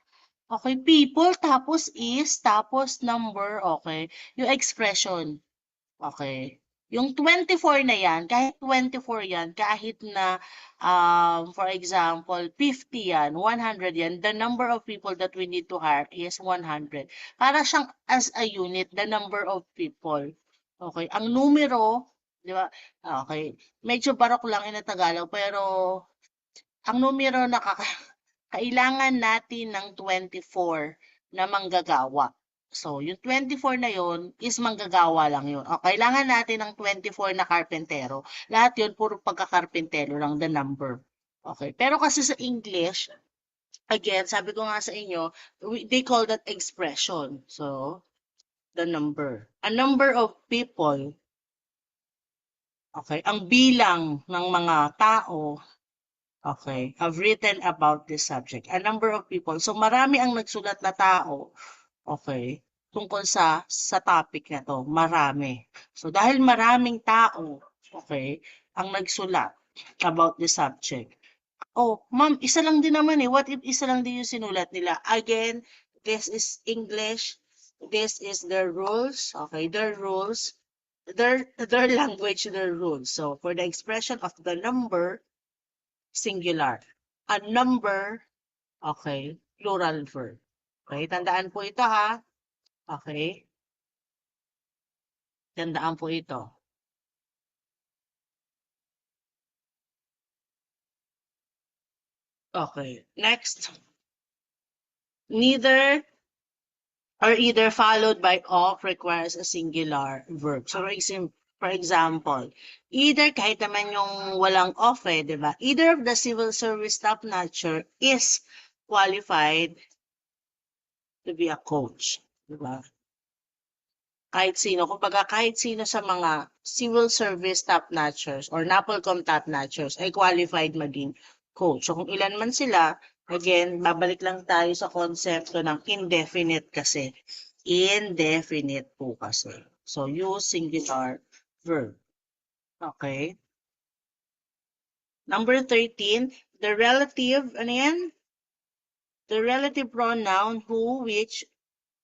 Okay, people, tapos is, tapos number, okay. Yung expression, okay. Yung 24 na yan, kahit 24 yan, kahit na, for example, 50 yan, 100 yan, the number of people that we need to hire is 100. Para siyang as a unit, the number of people. Okay, ang numero, di ba? Okay, medyo barok lang in Tagalog, pero ang numero kailangan natin ng 24 na manggagawa. So, yung 24 na yun is manggagawa lang yun. O, kailangan natin ng 24 na karpentero. Lahat yun, puro pagkakarpentero lang, the number. Okay. Pero kasi sa English, again, sabi ko nga sa inyo, they call that expression. So, the number. A number of people, okay, ang bilang ng mga tao, okay, have written about this subject. A number of people. So marami ang nagsulat na tao, okay, tungkol sa topic na to. Marami. So dahil maraming tao, okay, ang nagsulat about this subject. Oh, ma'am, isa lang din naman eh. What if isa lang din yung sinulat nila? Again, this is English. This is their rules. Okay, their rules. Their language, their rules. So for the expression of the number, singular. A number, okay, plural verb. Okay, tandaan po ito ha. Okay, tandaan po ito. Okay, next. Neither or either followed by of requires a singular verb. So for example, either kahit naman yung walang of eh, di ba? Either of the civil service top notcher is qualified to be a coach. Di ba? Kahit sino, kumbaga kahit sino sa mga civil service top-notchers or NAPOLCOM top-notchers ay qualified maging coach. So kung ilan man sila, again, babalik lang tayo sa konsepto ng indefinite kasi. Indefinite po kasi. So use singular verb. Okay? Number 13, the relative, ano yan? The relative pronoun who, which,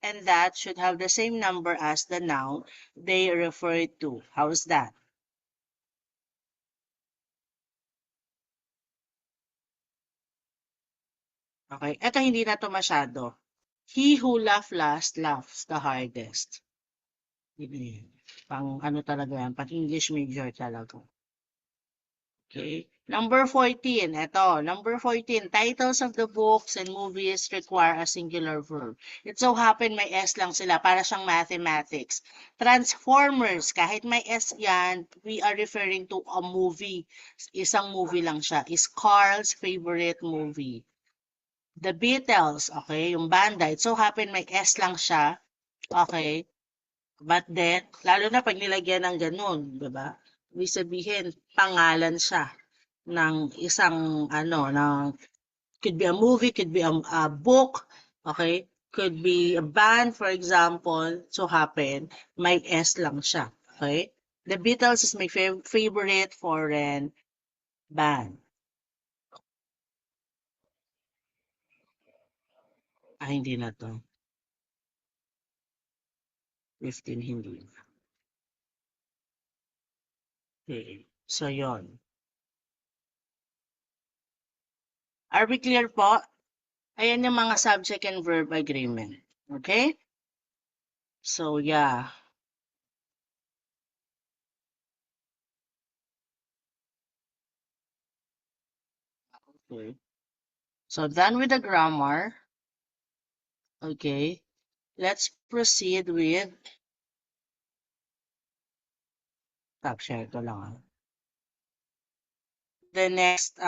and that should have the same number as the noun they refer to. How's that? Okay, eto hindi na to masyado. He who laugh last laughs the hardest. Pang ano talaga yan, pang English major talaga. Okay. Number 14, eto. Number 14, titles of the books and movies require a singular verb. It so happen may S lang sila, para siyang mathematics. Transformers, kahit may S yan, we are referring to a movie. Isang movie lang siya. Is Carl's favorite movie. The Beatles, okay, yung banda. It so happen may S lang siya. Okay. But then, lalo na pag nilagyan ng ganun, di ba? Ibig sabihin, pangalan siya ng isang ano, could be a movie, could be a book, okay? Could be a band, for example, so happen, may S lang siya, okay? The Beatles is my favorite foreign band. Hindi na to. 15, hindi. Okay. So, yon. Are we clear po? Ayan yung mga subject and verb agreement. Okay? So, yeah. Okay. So, done with the grammar. Okay. Let's proceed with stop share ko lang. the next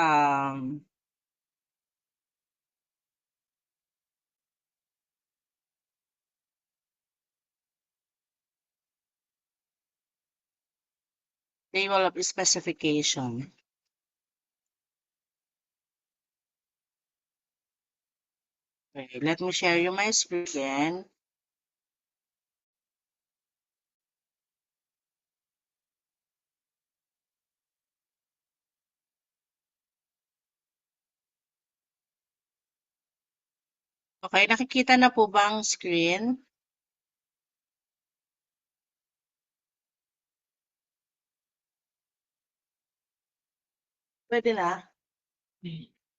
table of specification. Okay, let me share you my screen again. Okay, nakikita na po ba ang screen? Pwede na?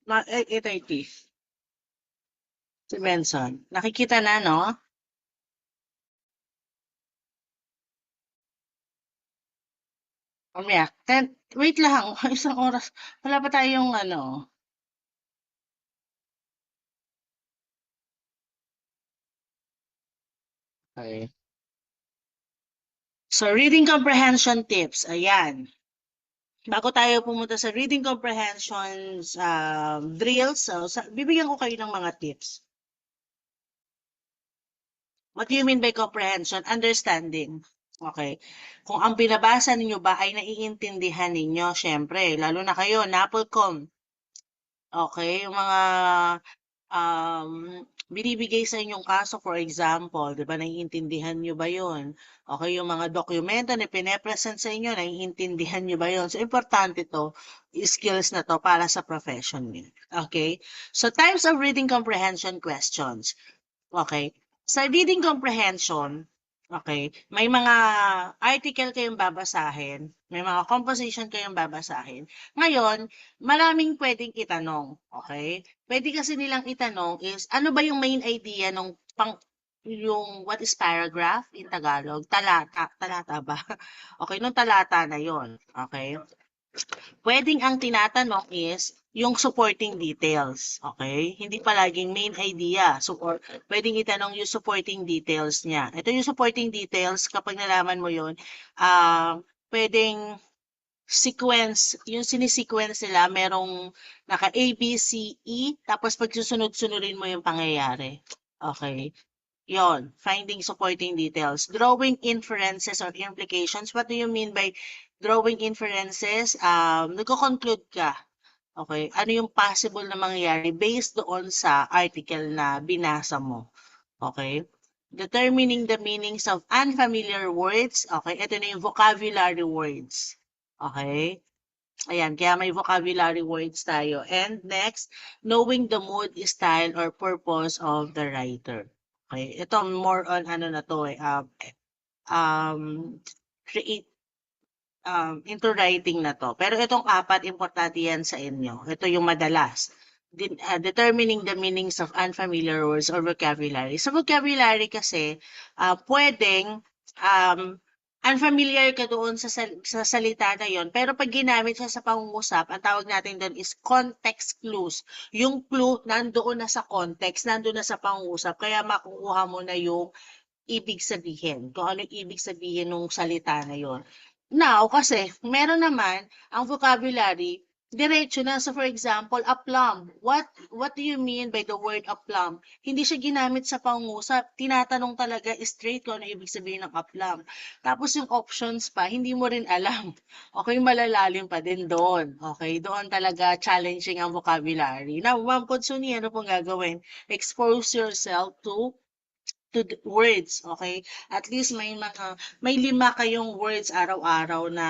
Ma 8:30. Si Benson. Nakikita na, no? Mamaya, wait lang, isang oras. Wala pa tayong ano. Okay. So, reading comprehension tips. Ayan. Bago tayo pumunta sa reading comprehensions drills, so, bibigyan ko kayo ng mga tips. What do you mean by comprehension? Understanding. Okay. Kung ang binabasa ninyo ba ay naiintindihan ninyo, syempre, lalo na kayo, NAPOLCOM. Okay, yung mga um, binibigay sa inyong kaso, for example, di ba, naiintindihan nyo ba yun? Okay, yung mga dokumento na pinapresent sa inyo, naiintindihan nyo ba yun? So, importante to, skills na to para sa profession niyo. Okay? So, types of reading comprehension questions. Okay? Sa reading comprehension, okay, may mga article kayong babasahin, may mga composition kayong babasahin. Ngayon, maraming pwedeng itanong, okay? Pwede kasi nilang itanong is, ano ba yung main idea nung yung what is paragraph in Tagalog? Talata ba? Okay, nung talata na yon, okay? Pwedeng ang tinatanong is yung supporting details, okay? Hindi palaging main idea. So, pwedeng itanong yung supporting details niya. Ito yung supporting details, kapag nalaman mo yun, pwedeng sequence, yung sinisequence nila, merong naka A, B, C, E, tapos pag susunod-sunurin mo yung pangyayari. Okay? Yon, finding supporting details. Drawing inferences or implications. What do you mean by drawing inferences? Nagko-conclude ka. Okay, ano yung possible na mangyayari based doon sa article na binasa mo. Okay? Determining the meanings of unfamiliar words. Okay, ito na yung vocabulary words. Okay? Ayan, kaya may vocabulary words tayo. And next, knowing the mood, style, or purpose of the writer. Okay, ito more on ano na to um, create into writing na to. Pero itong apat, importante yan sa inyo. Ito yung madalas. Determining the meanings of unfamiliar words or vocabulary. Sa vocabulary kasi, pwedeng unfamiliar ka doon sa salita na yon, pero pag ginamit siya sa pangungusap, ang tawag natin doon is context clues. Yung clue nandoon na sa context, nandoon na sa pangungusap, kaya makukuha mo na yung ibig sabihin, kung ano yung ibig sabihin ng salita na yon. Now, kasi meron naman ang vocabulary, diretso na. So for example, aplomb. What do you mean by the word aplomb? Hindi siya ginamit sa pangusap. Tinatanong talaga straight kung ano ibig sabihin ng aplomb. Tapos yung options pa, hindi mo rin alam. Okay, malalalim pa din doon. Okay, doon talaga challenging ang vocabulary. Now, Ma'am Podsuni, ano pong gagawin? Expose yourself to the words, okay? At least may 5 kayong words araw-araw na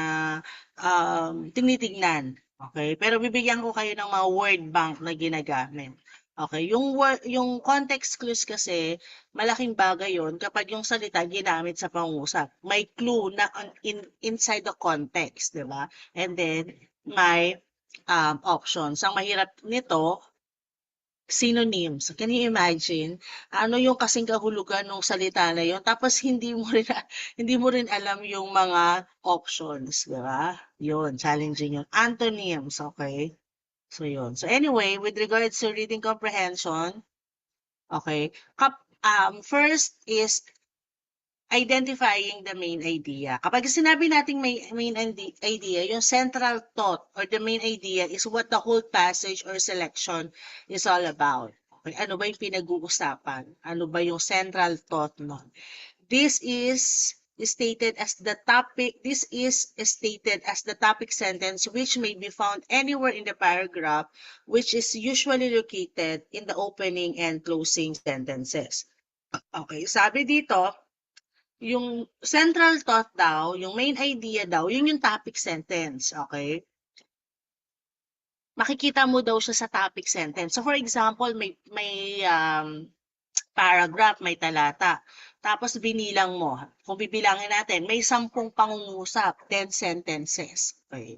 tinitignan, okay? Pero bibigyan ko kayo ng mga word bank na ginagamit. Okay, yung context clues kasi malaking bagay 'yon kapag yung salita ginamit sa pangusap. May clue na inside the context, 'di ba? And then may options. Ang mahirap nito, synonyms. Can you imagine? Ano yung kasing kahulugan ng salita na yun, tapos hindi mo rin alam yung mga options, di ba? Yun, challenging yun. Antonyms, okay? So yun. So anyway, with regards to reading comprehension, okay, first is identifying the main idea. Kapag sinabi nating main idea, yung central thought or the main idea is what the whole passage or selection is all about. Okay, ano ba yung pinag-uusapan? Ano ba yung central thought nun? This is stated as the topic sentence which may be found anywhere in the paragraph, which is usually located in the opening and closing sentences. Okay, sabi dito, yung central thought daw, yung main idea daw, yun yung topic sentence, okay? Makikita mo daw siya sa topic sentence. So for example, may paragraph, may talata. Tapos binilang mo. Kung bibilangin natin, may 10 pangungusap, 10 sentences. Okay.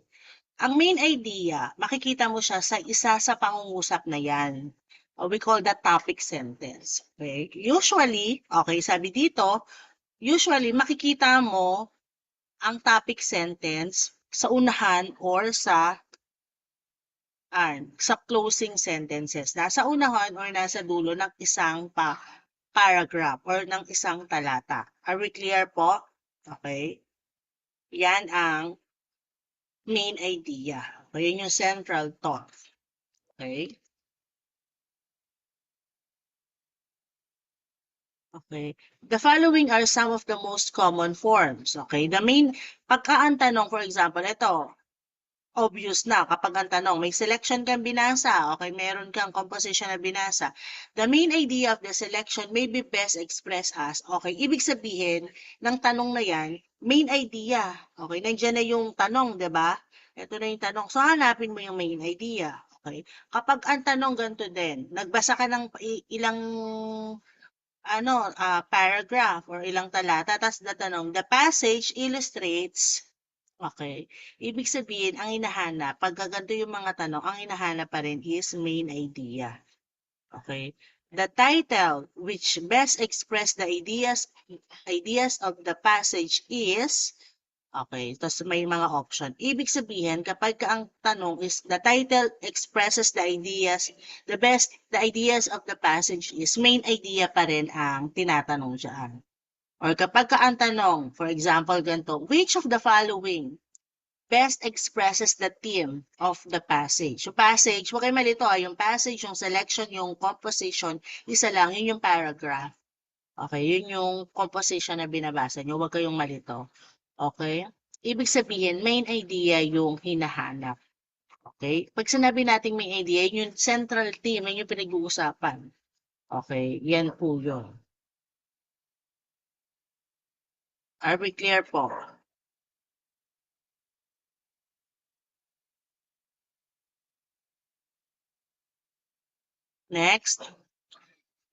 Ang main idea, makikita mo siya sa isa sa pangungusap na yan. We call that topic sentence. Okay. Usually, okay, sabi dito, usually makikita mo ang topic sentence sa unahan or sa closing sentences. Nasa unahan or nasa dulo ng isang paragraph or ng isang talata. Are we clear po? Okay. Yan ang main idea. O yun yung central thought. Okay. Okay. The following are some of the most common forms. Okay. The main, pagka ang tanong, for example, ito, obvious na kapag ang tanong, may selection kang binasa, okay, meron kang composition na binasa. The main idea of the selection may be best expressed as, okay, ibig sabihin ng tanong na yan, main idea. Okay, nandiyan na yung tanong, di ba? Ito na yung tanong. So, hanapin mo yung main idea. Okay? Kapag ang tanong ganito din, nagbasa ka ng ilang paragraph or ilang talata, tas tanong, the passage illustrates. Okay. Ibig sabihin, ang hinahanap, pagka ganito yung mga tanong, ang hinahanap pa rin is main idea. Okay. The title, which best express the ideas of the passage is, okay, tapos may mga option. Ibig sabihin, kapag ang tanong is, the title expresses the ideas of the passage is, main idea pa rin ang tinatanong dyan. Or kapag ang tanong, for example, ganito, which of the following best expresses the theme of the passage? Yung passage, huwag kayo malito, yung passage, yung selection, yung composition, isa lang, yun yung paragraph. Okay, yun yung composition na binabasa nyo, huwag kayong malito. Okay? Ibig sabihin, main idea yung hinahanap. Okay? Pag sinabi natin main idea, yun yung central theme, yun yung pinag-uusapan. Okay, yan po yun. Are we clear po? Next.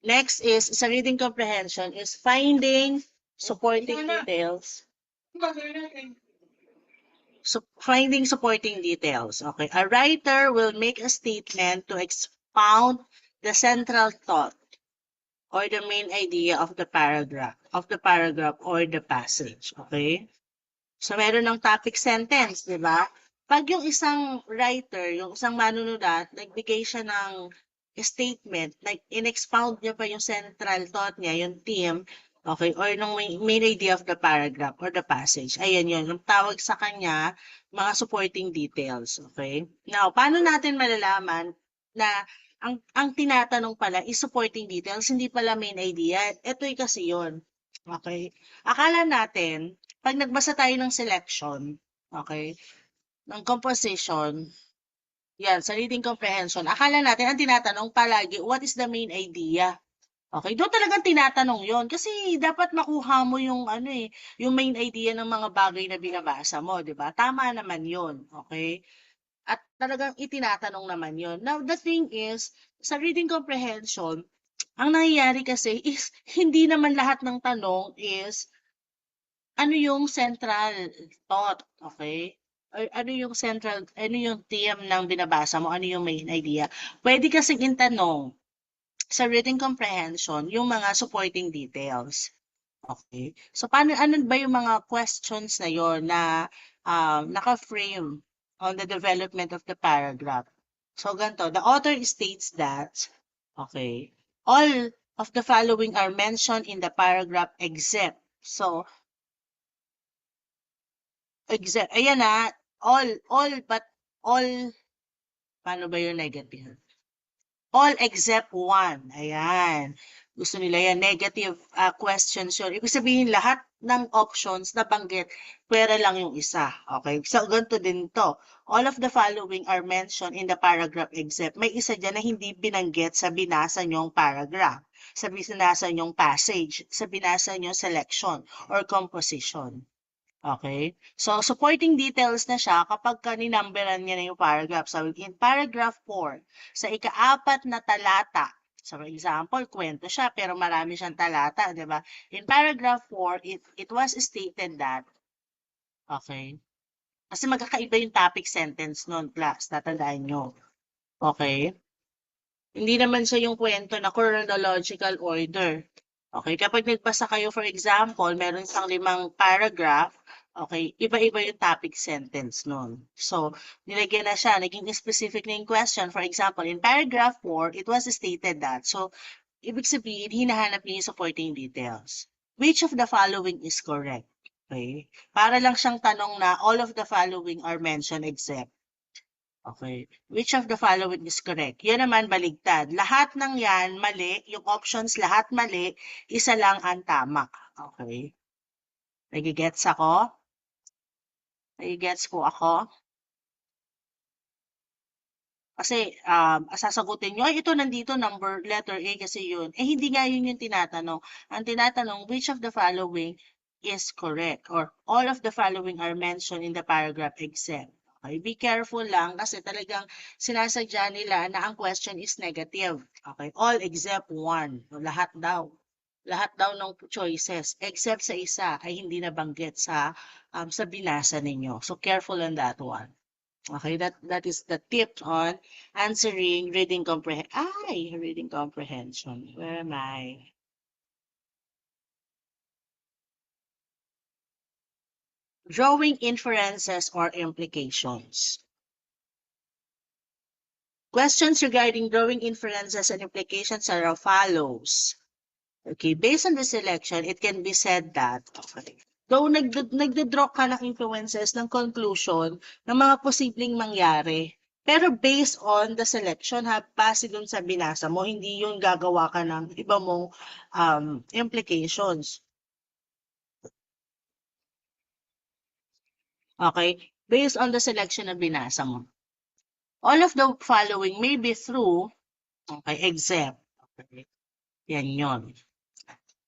Next is, sa reading comprehension, is finding supporting details. So, finding supporting details. Okay. A writer will make a statement to expound the central thought or the main idea of the paragraph or the passage. Okay. So, meron ng topic sentence, di ba? Pag yung isang writer, yung isang manunulat, nagbigay siya ng statement, in-expound niya pa yung central thought niya, yung theme, okay, or nung main idea of the paragraph or the passage. Ayan yun, yung tawag sa kanya, mga supporting details, okay? Now, paano natin malalaman na ang tinatanong pala is supporting details, hindi pala main idea? Ito'y kasi yun, okay? Akala natin, pag nagbasa tayo ng selection, okay, ng composition, yan, sa reading comprehension, akala natin ang tinatanong palagi, what is the main idea? Okay, doon talagang tinatanong yon kasi dapat makuha mo yung yung main idea ng mga bagay na binabasa mo, 'di ba? Tama naman yon, okay? At talagang itinatanong naman yon. Now, the thing is, sa reading comprehension, ang nangyayari kasi is hindi naman lahat ng tanong is ano yung central thought, okay? Or ano yung theme ng binabasa mo, ano yung main idea. Pwede kasing itanong sa reading comprehension yung mga supporting details. Okay? So, ano ba yung mga questions na yon na naka-frame on the development of the paragraph? So, ganito, the author states that, okay, all of the following are mentioned in the paragraph except So, ayan na, all but all, paano ba yung negative? All except one. Ayan. Gusto nila yan. Negative questions yun. Ibig sabihin, lahat ng options na banggit, pwera lang yung isa. Okay? So, ganito din to. All of the following are mentioned in the paragraph except. May isa dyan na hindi binanggit sa binasa nyong paragraph, sa binasa nyong passage, sa binasa nyong selection or composition. Okay? So, supporting details na siya kapag ninumberan niya na yung paragraph. So, in paragraph 4, sa ika-4 na talata, so for example, kwento siya pero marami siyang talata, di ba? In paragraph 4, it was stated that, okay? Kasi magkakaiba yung topic sentence nun, class. Tatandaan nyo. Okay? Hindi naman siya yung kwento na chronological order. Okay, kapag nagbasa kayo, for example, meron siyang 5 paragraph, okay, iba-iba yung topic sentence nun. So, nilagyan na siya, naging specific na yung question. For example, in paragraph 4, it was stated that. So, ibig sabihin, hinahanap niya yung supporting details. Which of the following is correct? Okay, para lang siyang tanong na all of the following are mentioned except. Okay. Which of the following is correct? Yan naman baligtad. Lahat ng yan mali, yung options lahat mali, isa lang ang tama. Okay. Nagigets ako? Nagigets po ako? Kasi sasagutin nyo, ay ito nandito number letter A kasi yun. Eh hindi nga yun yung tinatanong. Ang tinatanong, which of the following is correct? Or all of the following are mentioned in the paragraph except. Okay, be careful lang kasi talagang sinasadya nila na ang question is negative. Okay, all except one. Lahat daw. Lahat daw ng choices except sa isa ay hindi nabanggit sa binasa ninyo. So careful on that one. Okay, that is the tip on answering reading reading comprehension. Where am I? Drawing inferences or implications. Questions regarding drawing inferences and implications are as follows. Okay, based on the selection, it can be said that, okay, though nagdo-draw ka ng influences ng conclusion ng mga posibleng mangyari, pero based on the selection, base dun sa binasa mo, hindi yung gagawa ka ng iba mong implications. Okay? Based on the selection na binasa mo. All of the following may be true, okay, except, okay, yan yun.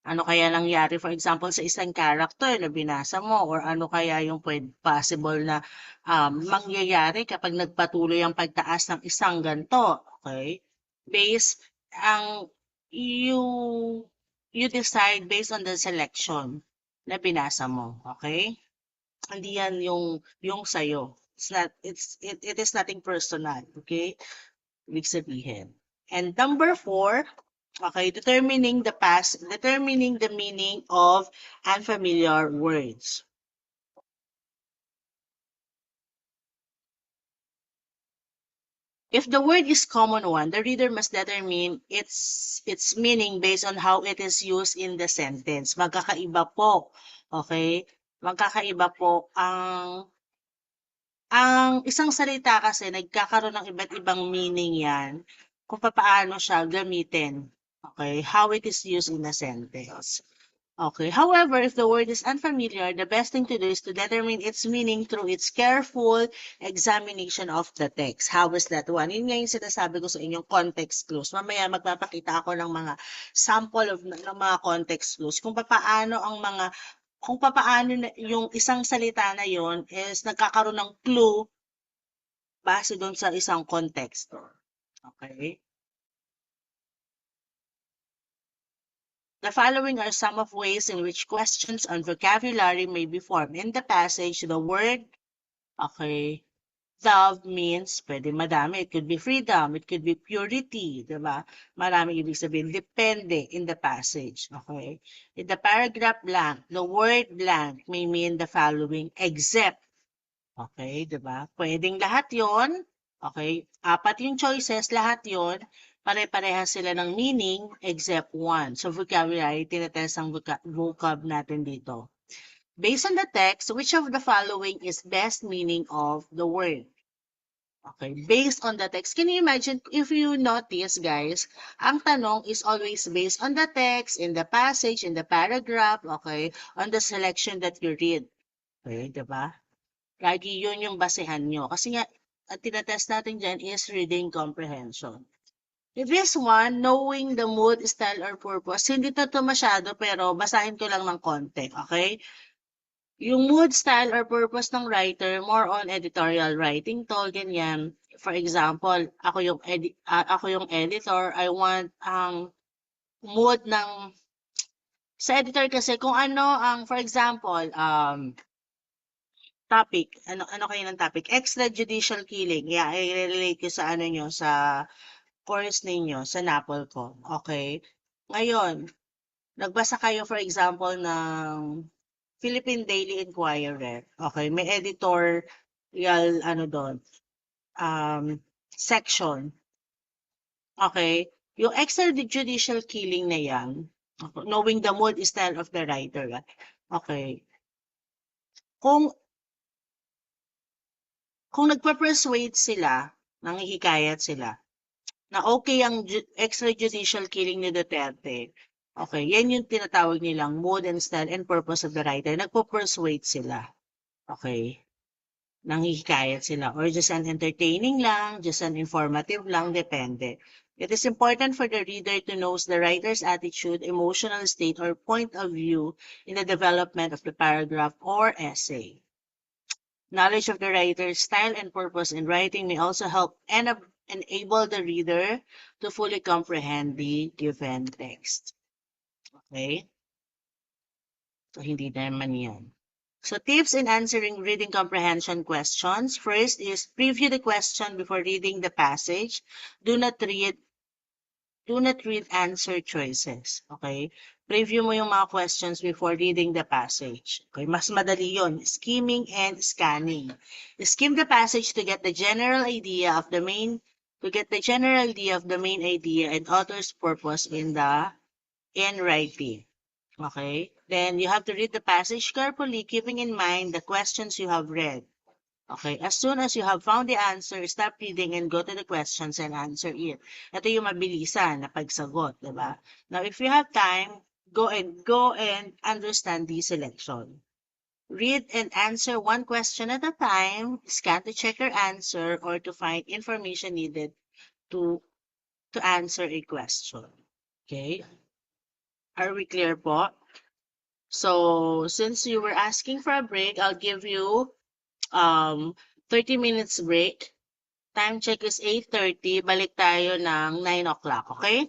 Ano kaya nangyari, for example, sa isang character na binasa mo, or ano kaya yung possible na mangyayari kapag nagpatuloy ang pagtaas ng isang ganito, okay? Based, you decide based on the selection na binasa mo, okay? Hindi yan yung sa'yo. It is nothing personal, okay? Ibig sabihin. And number 4, okay, determining the meaning of unfamiliar words. If the word is common one, the reader must determine its meaning based on how it is used in the sentence. Magkakaiba po. Okay? Magkakaiba po ang isang salita kasi nagkakaroon ng iba't ibang meaning yan kung paano siya gamitin. Okay? How it is used in a sentence. Okay. However, if the word is unfamiliar, the best thing to do is to determine its meaning through its careful examination of the text. How is that one? Yun nga yung sinasabi ko sa inyong context clues. Mamaya magpapakita ako ng mga sample ng mga context clues kung paano yung isang salita na yon is nagkakaroon ng clue base doon sa isang context. Okay? The following are some of ways in which questions on vocabulary may be formed. In the passage, the word, okay, love means, pwede madami. It could be freedom. It could be purity. Diba? Marami ibig sabihin. Depende in the passage. Okay? In the paragraph blank, the word blank may mean the following except. Okay? Diba? Pwedeng lahat yon. Okay? 4 yung choices, lahat yon. pare-parehas sila ng meaning except one. So vocabulary, tinetest ang vocab natin dito. Based on the text, which of the following is best meaning of the word? Okay, based on the text. Can you imagine, if you notice, guys, ang tanong is always based on the text, in the passage, in the paragraph, okay, on the selection that you read. Okay, diba? Lagi yun yung basehan nyo. Kasi nga, ang tinatest natin dyan is reading comprehension. This one, knowing the mood, style, or purpose, hindi to masyado, pero basahin ko lang ng konti, okay? Yung mood, style, or purpose ng writer, more on editorial writing to, ganyan. For example, ako yung editor, I want ang mood ng, sa editor kasi, kung ano ang, for example, topic, ano kayo ng topic? Extrajudicial killing. Yeah, i-relate ko sa ano nyo, sa course ninyo, sa NAPOL ko. Okay? Ngayon, nagbasa kayo for example ng Philippine Daily Inquirer. Okay, may editorial ano doon, section. Okay, yung extrajudicial killing na yan, knowing the mood style of the writer. Okay. Kung nagpa-persuade sila, nanghihikayat sila, na okay ang extrajudicial killing ni Duterte, okay, yan yung tinatawag nilang mood and style and purpose of the writer. Nagpo-persuade sila. Okay. Nanghihikayat sila. Or just an entertaining lang, just an informative lang, depende. It is important for the reader to know the writer's attitude, emotional state, or point of view in the development of the paragraph or essay. Knowledge of the writer's style and purpose in writing may also help enable the reader to fully comprehend the given text. Okay? So, hindi naman yan. So, tips in answering reading comprehension questions. First is preview the question before reading the passage. Do not read answer choices. Okay? Preview mo yung mga questions before reading the passage. Okay? Mas madali yun. Skimming and scanning. Skim the passage to get the general idea of the main idea and author's purpose in writing. Okay? Then you have to read the passage carefully, keeping in mind the questions you have read. Okay? As soon as you have found the answer, stop reading and go to the questions and answer it. Ito yung mabilisan na pagsagot, diba? Now, if you have time, go and understand the selection. Read and answer one question at a time. Scan to check your answer or to find information needed to answer a question. Okay? Are we clear po? So, since you were asking for a break, I'll give you 30 minutes break. Time check is 8:30. Balik tayo ng 9 o'clock, okay?